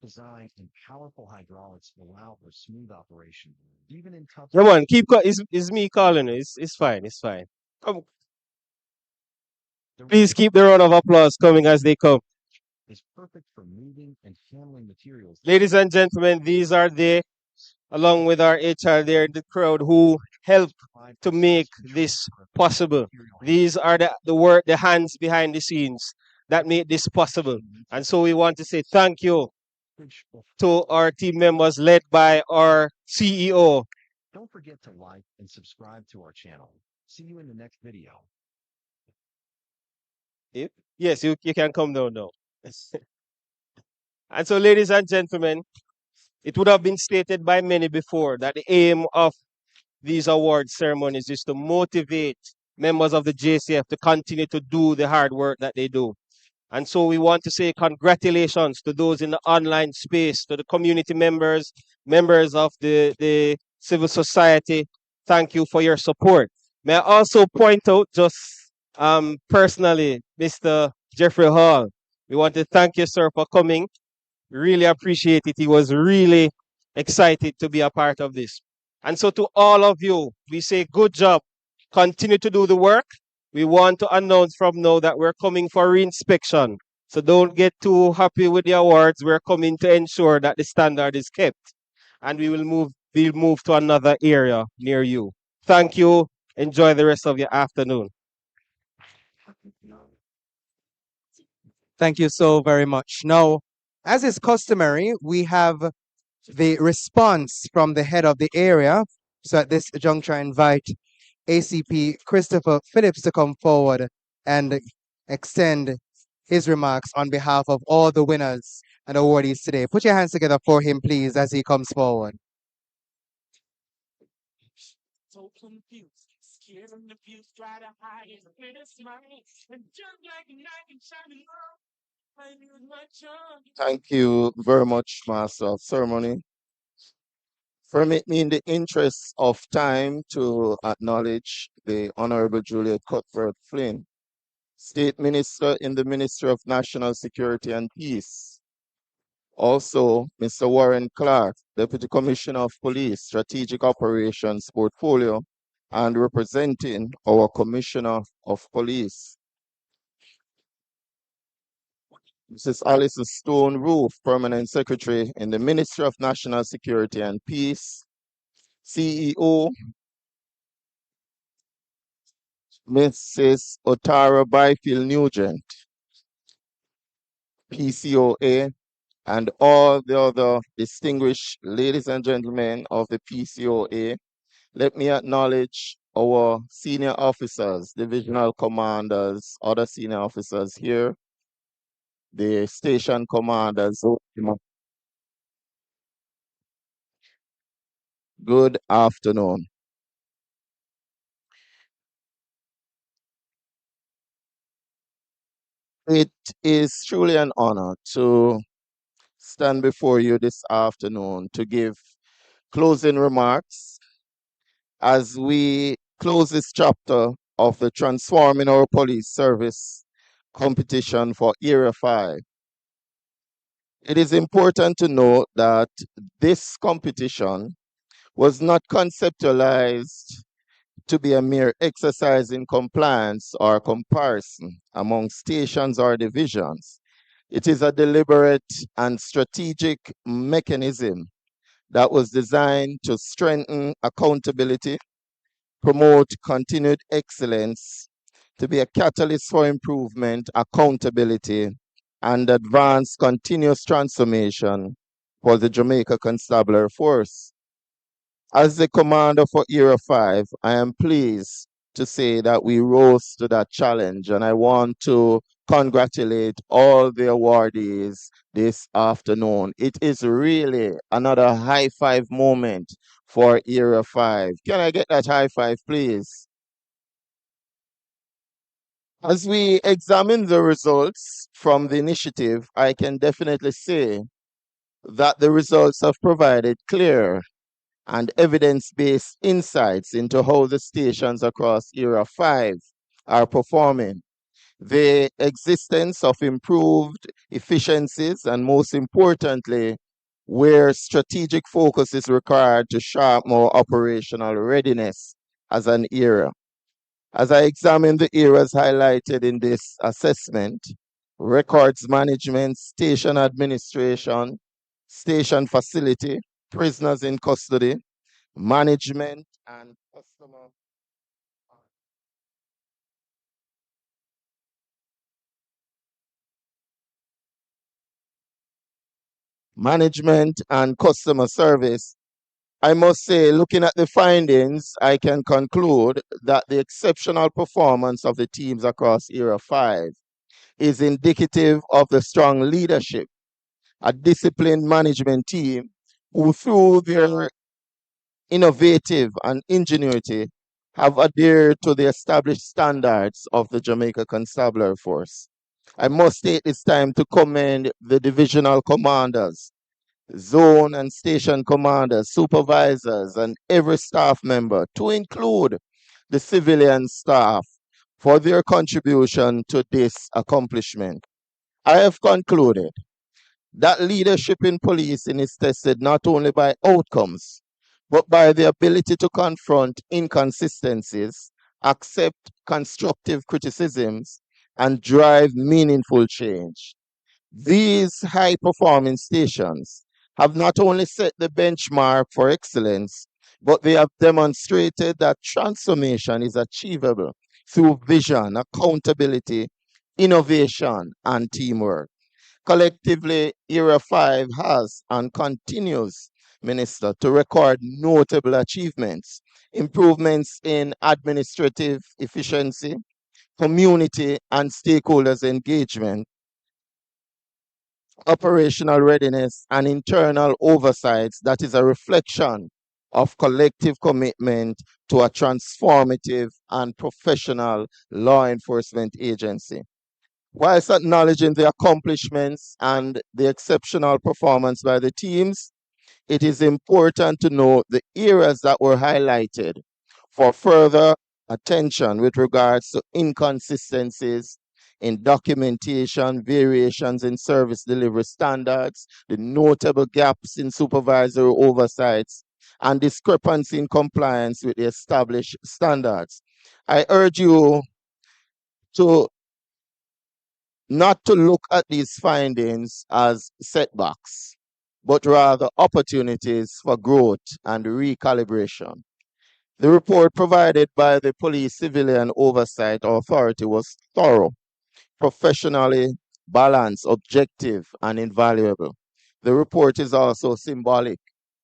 Design and powerful hydraulics allow for smooth operation. Even in tough. Come on, it's me calling you. It's fine. It's fine. Come. Please keep the round of applause coming as they come. Is perfect for moving and handling materials. Ladies and gentlemen, these are they, along with our HR there in the crowd, who helped to make this possible. These are the hands behind the scenes that made this possible. And so we want to say thank you to our team members led by our CEO. Don't forget to like and subscribe to our channel. See you in the next video. Yes, you can come down now. And so, ladies and gentlemen, it would have been stated by many before that the aim of these award ceremonies is to motivate members of the JCF to continue to do the hard work that they do. And so we want to say congratulations to those in the online space, to the community members, members of the civil society. Thank you for your support. May I also point out just personally, Mr. Jeffrey Hall. We want to thank you, sir, for coming. We really appreciate it. He was really excited to be a part of this. And so to all of you, we say good job. Continue to do the work. We want to announce from now that we're coming for reinspection. So don't get too happy with the awards. We're coming to ensure that the standard is kept. And we'll move to another area near you. Thank you. Enjoy the rest of your afternoon. Thank you so very much. Now, as is customary, we have the response from the head of the area. So at this juncture, I invite ACP Christopher Phillips to come forward and extend his remarks on behalf of all the winners and awardees today. Put your hands together for him, please, as he comes forward. confused, scared from the views, try to hide it with a smile, and just like a knight in shining armor, I use my charm. Thank you very much, Master of Ceremony. Permit me, in the interest of time, to acknowledge the Honorable Juliet Cuthbert Flynn, State Minister in the Ministry of National Security and Peace. Also, Mr. Warren Clark, Deputy Commissioner of Police, Strategic Operations Portfolio, and representing our Commissioner of Police. Mrs. Alison Stone Roof, Permanent Secretary in the Ministry of National Security and Peace. CEO, Mrs. Otara Byfield Nugent, PCOA, and all the other distinguished ladies and gentlemen of the PCOA. Let me acknowledge our senior officers, divisional commanders, other senior officers here, the station commanders. Good afternoon. It is truly an honor to stand before you this afternoon to give closing remarks as we close this chapter of the Transforming Our Police Service competition for Area 5. It is important to note that this competition was not conceptualized to be a mere exercise in compliance or comparison among stations or divisions. It is a deliberate and strategic mechanism that was designed to strengthen accountability, promote continued excellence, to be a catalyst for improvement, accountability, and advance continuous transformation for the Jamaica Constabulary Force. As the commander for Area 5, I am pleased to say that we rose to that challenge, and I want to congratulate all the awardees this afternoon. It is really another high five moment for Area 5. Can I get that high five, please? As we examine the results from the initiative, I can definitely say that the results have provided clear and evidence-based insights into how the stations across Area 5 are performing. The existence of improved efficiencies, and most importantly, where strategic focus is required to sharpen more operational readiness as an area. As I examine the areas highlighted in this assessment, records management, station administration, station facility, prisoners in custody, management, and customer service, I must say, looking at the findings, I can conclude that the exceptional performance of the teams across Area 5 is indicative of the strong leadership, a disciplined management team who, through their innovative and ingenuity, have adhered to the established standards of the Jamaica Constabulary Force. I must take this time to commend the divisional commanders, zone and station commanders, supervisors, and every staff member, to include the civilian staff, for their contribution to this accomplishment. I have concluded that leadership in policing is tested not only by outcomes, but by the ability to confront inconsistencies, accept constructive criticisms, and drive meaningful change. These high performing stations have not only set the benchmark for excellence, but they have demonstrated that transformation is achievable through vision, accountability, innovation, and teamwork. Collectively, Area 5 has and continues, Minister, to record notable achievements, improvements in administrative efficiency, community and stakeholders' engagement, operational readiness, and internal oversights that is a reflection of collective commitment to a transformative and professional law enforcement agency. Whilst acknowledging the accomplishments and the exceptional performance by the teams, it is important to note the areas that were highlighted for further attention with regards to inconsistencies in documentation, variations in service delivery standards, the notable gaps in supervisory oversights, and discrepancy in compliance with the established standards. I urge you to not to look at these findings as setbacks, but rather opportunities for growth and recalibration. The report provided by the Police Civilian Oversight Authority was thorough, professionally balanced, objective, and invaluable. The report is also symbolic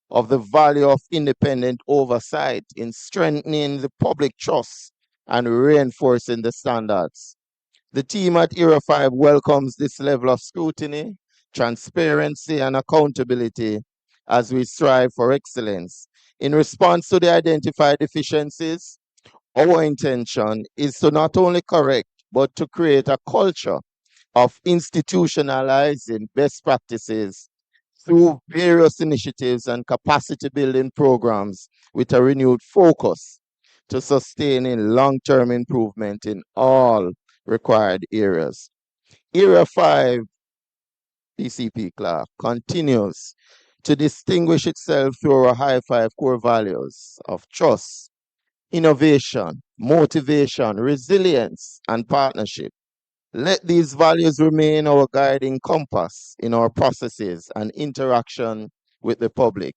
of the value of independent oversight in strengthening the public trust and reinforcing the standards. The team at Era 5 welcomes this level of scrutiny, transparency, and accountability as we strive for excellence. In response to the identified deficiencies, our intention is to not only correct, but to create a culture of institutionalizing best practices through various initiatives and capacity building programs with a renewed focus to sustaining long-term improvement in all required areas. Area 5 PCP Clark continues to distinguish itself through our high five core values of trust, innovation, motivation, resilience, and partnership. Let these values remain our guiding compass in our processes and interaction with the public.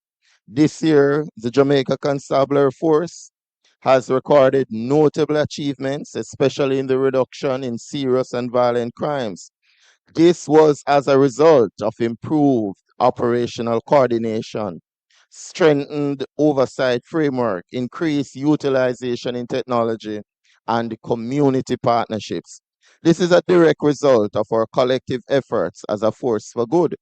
This year, the Jamaica Constabulary Force has recorded notable achievements, especially in the reduction in serious and violent crimes. This was as a result of improved operational coordination, strengthened oversight framework, increased utilization in technology, and community partnerships. This is a direct result of our collective efforts as a force for good.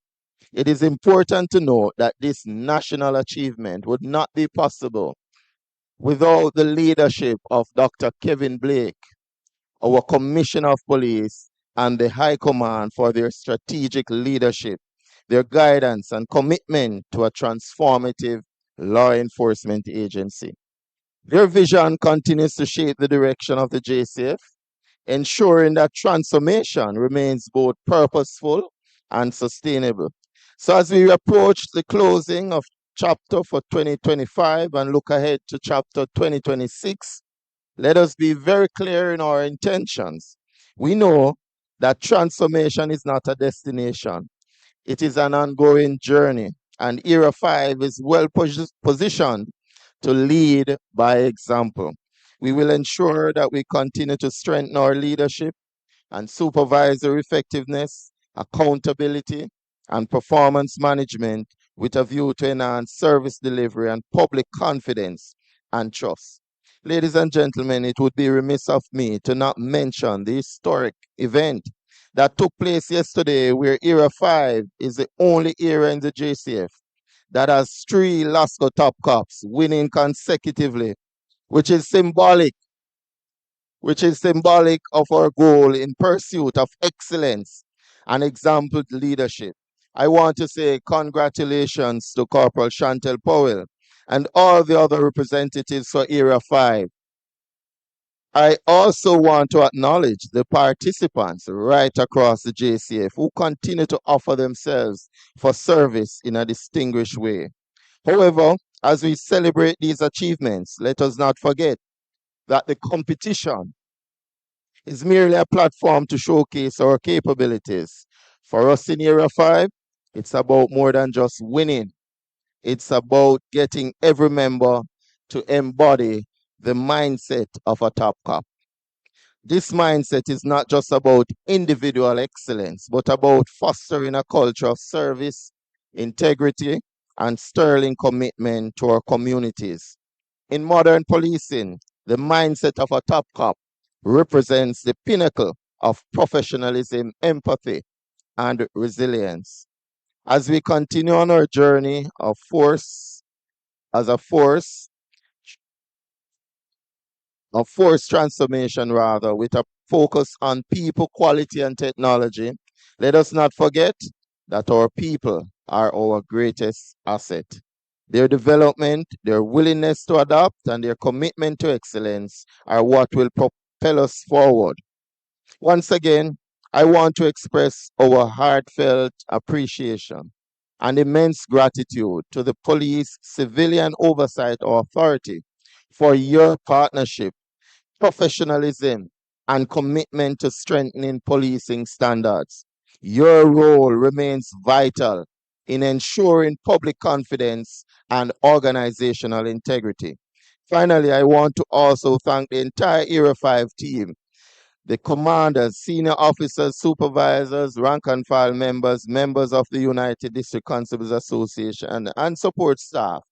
It is important to note that this national achievement would not be possible without the leadership of Dr. Kevin Blake, our Commissioner of Police, and the High Command for their strategic leadership, their guidance, and commitment to a transformative law enforcement agency. Their vision continues to shape the direction of the JCF, ensuring that transformation remains both purposeful and sustainable. So, as we approach the closing of chapter for 2025 and look ahead to chapter 2026, let us be very clear in our intentions. We know that transformation is not a destination, it is an ongoing journey, and Era 5 is well positioned to lead by example. We will ensure that we continue to strengthen our leadership and supervisory effectiveness, accountability, and performance management with a view to enhance service delivery and public confidence and trust. Ladies and gentlemen, it would be remiss of me to not mention the historic event that took place yesterday, where Era 5 is the only era in the JCF that has 3 LASCO top cops winning consecutively, which is symbolic of our goal in pursuit of excellence and exampled leadership. I want to say congratulations to Corporal Chantel Powell and all the other representatives for Area 5. I also want to acknowledge the participants right across the JCF who continue to offer themselves for service in a distinguished way. However, as we celebrate these achievements, let us not forget that the competition is merely a platform to showcase our capabilities. For us in Area 5, it's about more than just winning. It's about getting every member to embody the mindset of a top cop. This mindset is not just about individual excellence, but about fostering a culture of service, integrity, and sterling commitment to our communities. In modern policing, the mindset of a top cop represents the pinnacle of professionalism, empathy, and resilience. As we continue on our journey of force as a force, a force transformation rather, with a focus on people, quality, and technology. Let us not forget that our people are our greatest asset. Their development, their willingness to adapt, and their commitment to excellence are what will propel us forward. Once again, I want to express our heartfelt appreciation and immense gratitude to the Police Civilian Oversight Authority for your partnership, professionalism, and commitment to strengthening policing standards. Your role remains vital in ensuring public confidence and organizational integrity. Finally, I want to also thank the entire Era 5 team, the commanders, senior officers, supervisors, rank and file members, members of the United District Constables Association, and support staff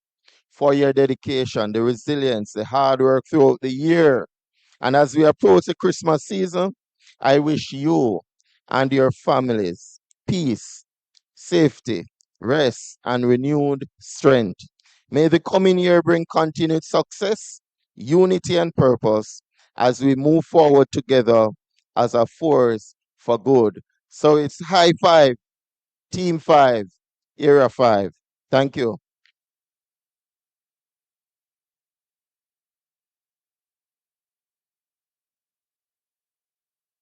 for your dedication, the resilience, the hard work throughout the year. And as we approach the Christmas season, I wish you and your families peace, safety, rest, and renewed strength. May the coming year bring continued success, unity, and purpose as we move forward together as a force for good. So it's high five, team 5, era 5. Thank you.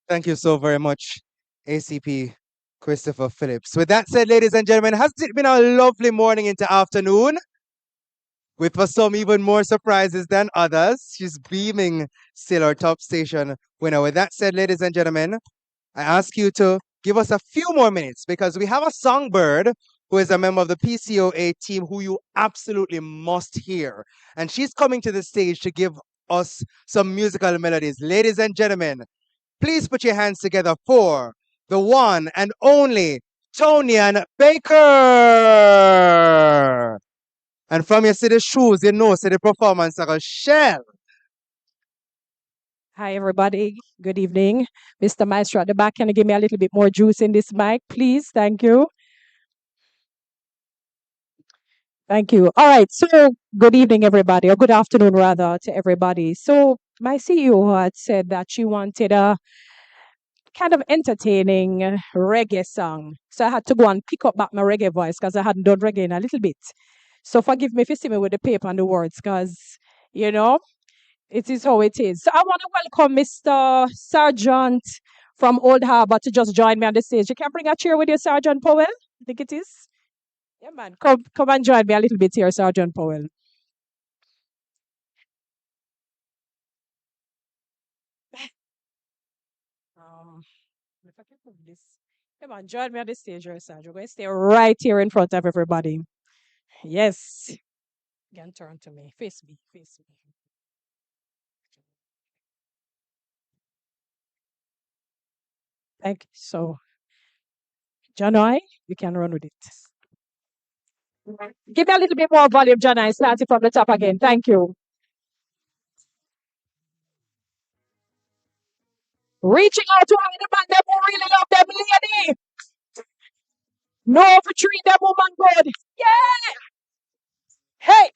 Thank you so very much, ACP Christopher Phillips. With that said, ladies and gentlemen, has it been a lovely morning into afternoon? With for some even more surprises than others. She's beaming, still our top station winner. With that said, ladies and gentlemen, I ask you to give us a few more minutes because we have a songbird who is a member of the PCOA team who you absolutely must hear. And she's coming to the stage to give us some musical melodies. Ladies and gentlemen, please put your hands together for the one and only Tonian Baker. And from your city shoes, you know, city performance like a shell. Hi, everybody. Good evening. Mr. Maestro at the back, can you give me a little bit more juice in this mic, please? Thank you. Thank you. All right. So, good evening, everybody, or good afternoon, rather, to everybody. So, my CEO had said that she wanted a kind of entertaining reggae song. So, I had to go and pick up back my reggae voice because I hadn't done reggae in a little bit. So, forgive me if you see me with the paper and the words because, you know, it is how it is. So I want to welcome Mr. Sergeant from Old Harbor to just join me on the stage. You can bring a chair with you, Sergeant Powell. I think it is. Yeah, man. Come and join me a little bit here, Sergeant Powell. If I can move this. Come on, join me on the stage here, Sergeant. We're going to stay right here in front of everybody. Yes. You can turn to me. Face me. Face me. Thank you. So, Janoi, you can run with it. Give me a little bit more volume, Janoi. Start it from the top again. Thank you. Reaching out to all the man them who really love them lady. No for treat them woman good. Yeah. Hey.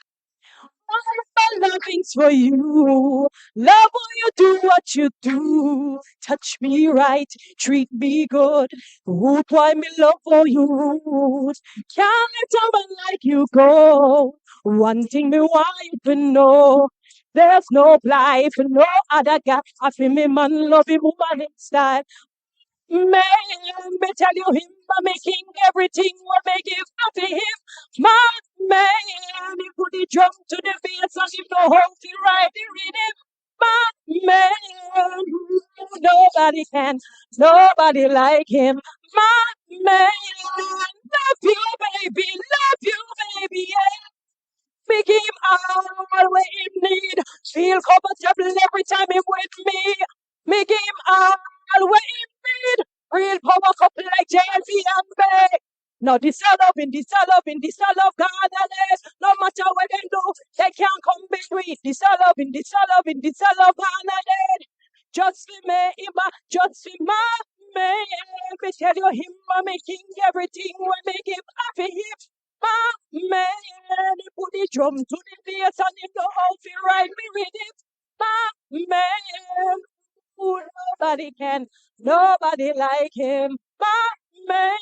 All my loving's for you. Love when you do what you do. Touch me right, treat me good. Root why me love for you. Can't let a man like you go. One thing me want you to know. There's no life, no other guy. I feel me man love him woman in style. Man, me tell you him a making everything what me give happy him. Man, he put the drum to the bass and him know how to ride the rhythm. Man, nobody can, nobody like him. Man, love you, baby, yeah. Make him all what him need. Feel comfortable every time he with me. Make him all what him need. Real power couple like JLV and Bay. No, this a loving, this a loving, this a love God and it. No matter what they do, they can't come between. This a loving, this a loving, this a love God and it. Just for me, just for my man. Me tell you, him a making everything will make him happy. Him, my man, he put the drum to the bass and him know how to ride me with it. My man, who nobody like him. My man,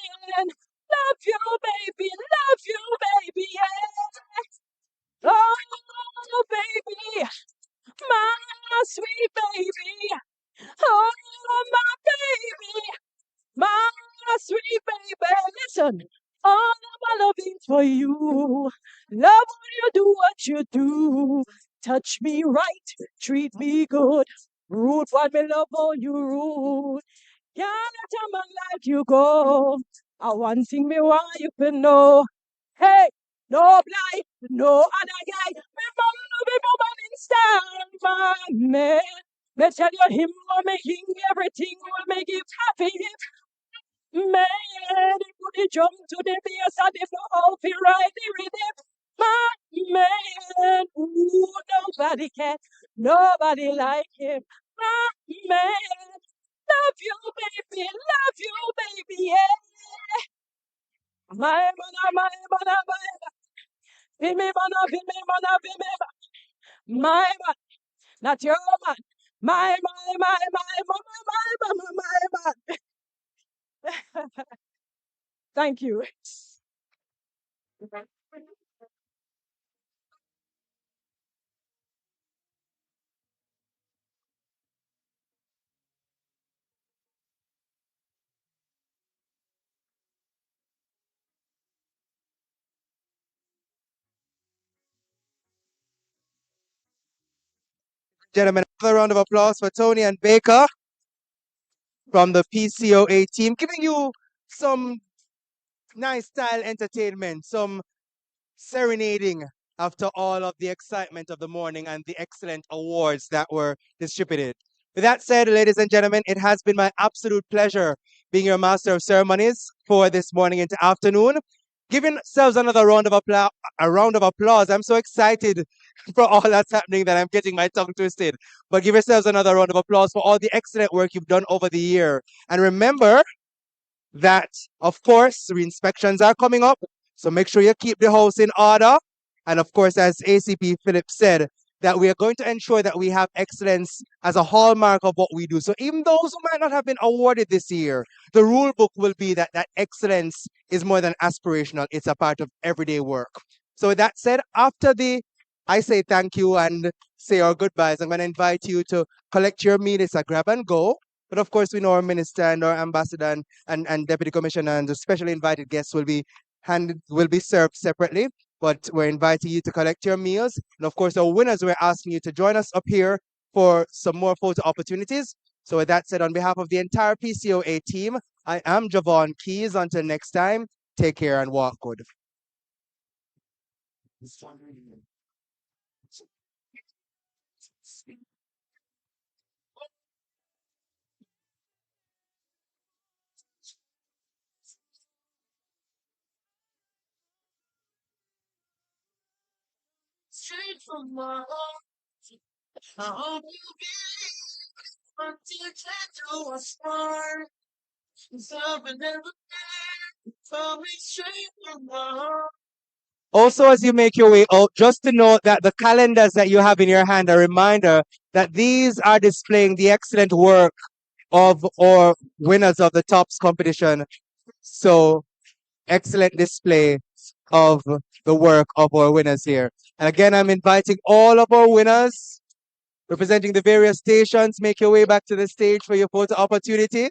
love you, baby, yeah. Oh, baby, my sweet baby. Oh, my baby, my sweet baby. Listen, all of my loving's for you. Love when you do what you do. Touch me right, treat me good. Root what me love how you root. Can't let a man like you go. I one thing me want you to know. Hey, no blind, no other guy. Me mama in style, my man. Me tell you him will making everything will make you happy. Man, he could jump to the bass and if no how to ride the rhythm. My man, ooh, nobody like him. My man, love you, baby, yeah. My man, be me man, my man, not your man. My man. Thank you. Gentlemen, another round of applause for Tony and Baker from the PCOA team, giving you some nice style entertainment, some serenading after all of the excitement of the morning and the excellent awards that were distributed. With that said, ladies and gentlemen, it has been my absolute pleasure being your master of ceremonies for this morning into afternoon. Give yourselves another round of applause. A round of applause. I'm so excited for all that's happening that I'm getting my tongue twisted. But give yourselves another round of applause for all the excellent work you've done over the year. And remember that, of course, re-inspections are coming up. So make sure you keep the house in order. And of course, as ACP Phillips said, that we are going to ensure that we have excellence as a hallmark of what we do. So even those who might not have been awarded this year, the rule book will be that excellence is more than aspirational. It's a part of everyday work. So with that said, I say thank you and say our goodbyes. I'm going to invite you to collect your meal. It's a grab and go. But of course, we know our minister and our ambassador and deputy commissioner and the specially invited guests will be served separately. But we're inviting you to collect your meals. And of course, our winners, we're asking you to join us up here for some more photo opportunities. So with that said, on behalf of the entire PCOA team, I am Javon Keys. Until next time, take care and walk good. Straight from my heart. I hope you believe until to a spark. Love and never coming straight from my heart. Also, as you make your way out, just to note that the calendars that you have in your hand are a reminder that these are displaying the excellent work of our winners of the TOPS competition. So, excellent display of the work of our winners here. And again, I'm inviting all of our winners representing the various stations. Make your way back to the stage for your photo opportunity.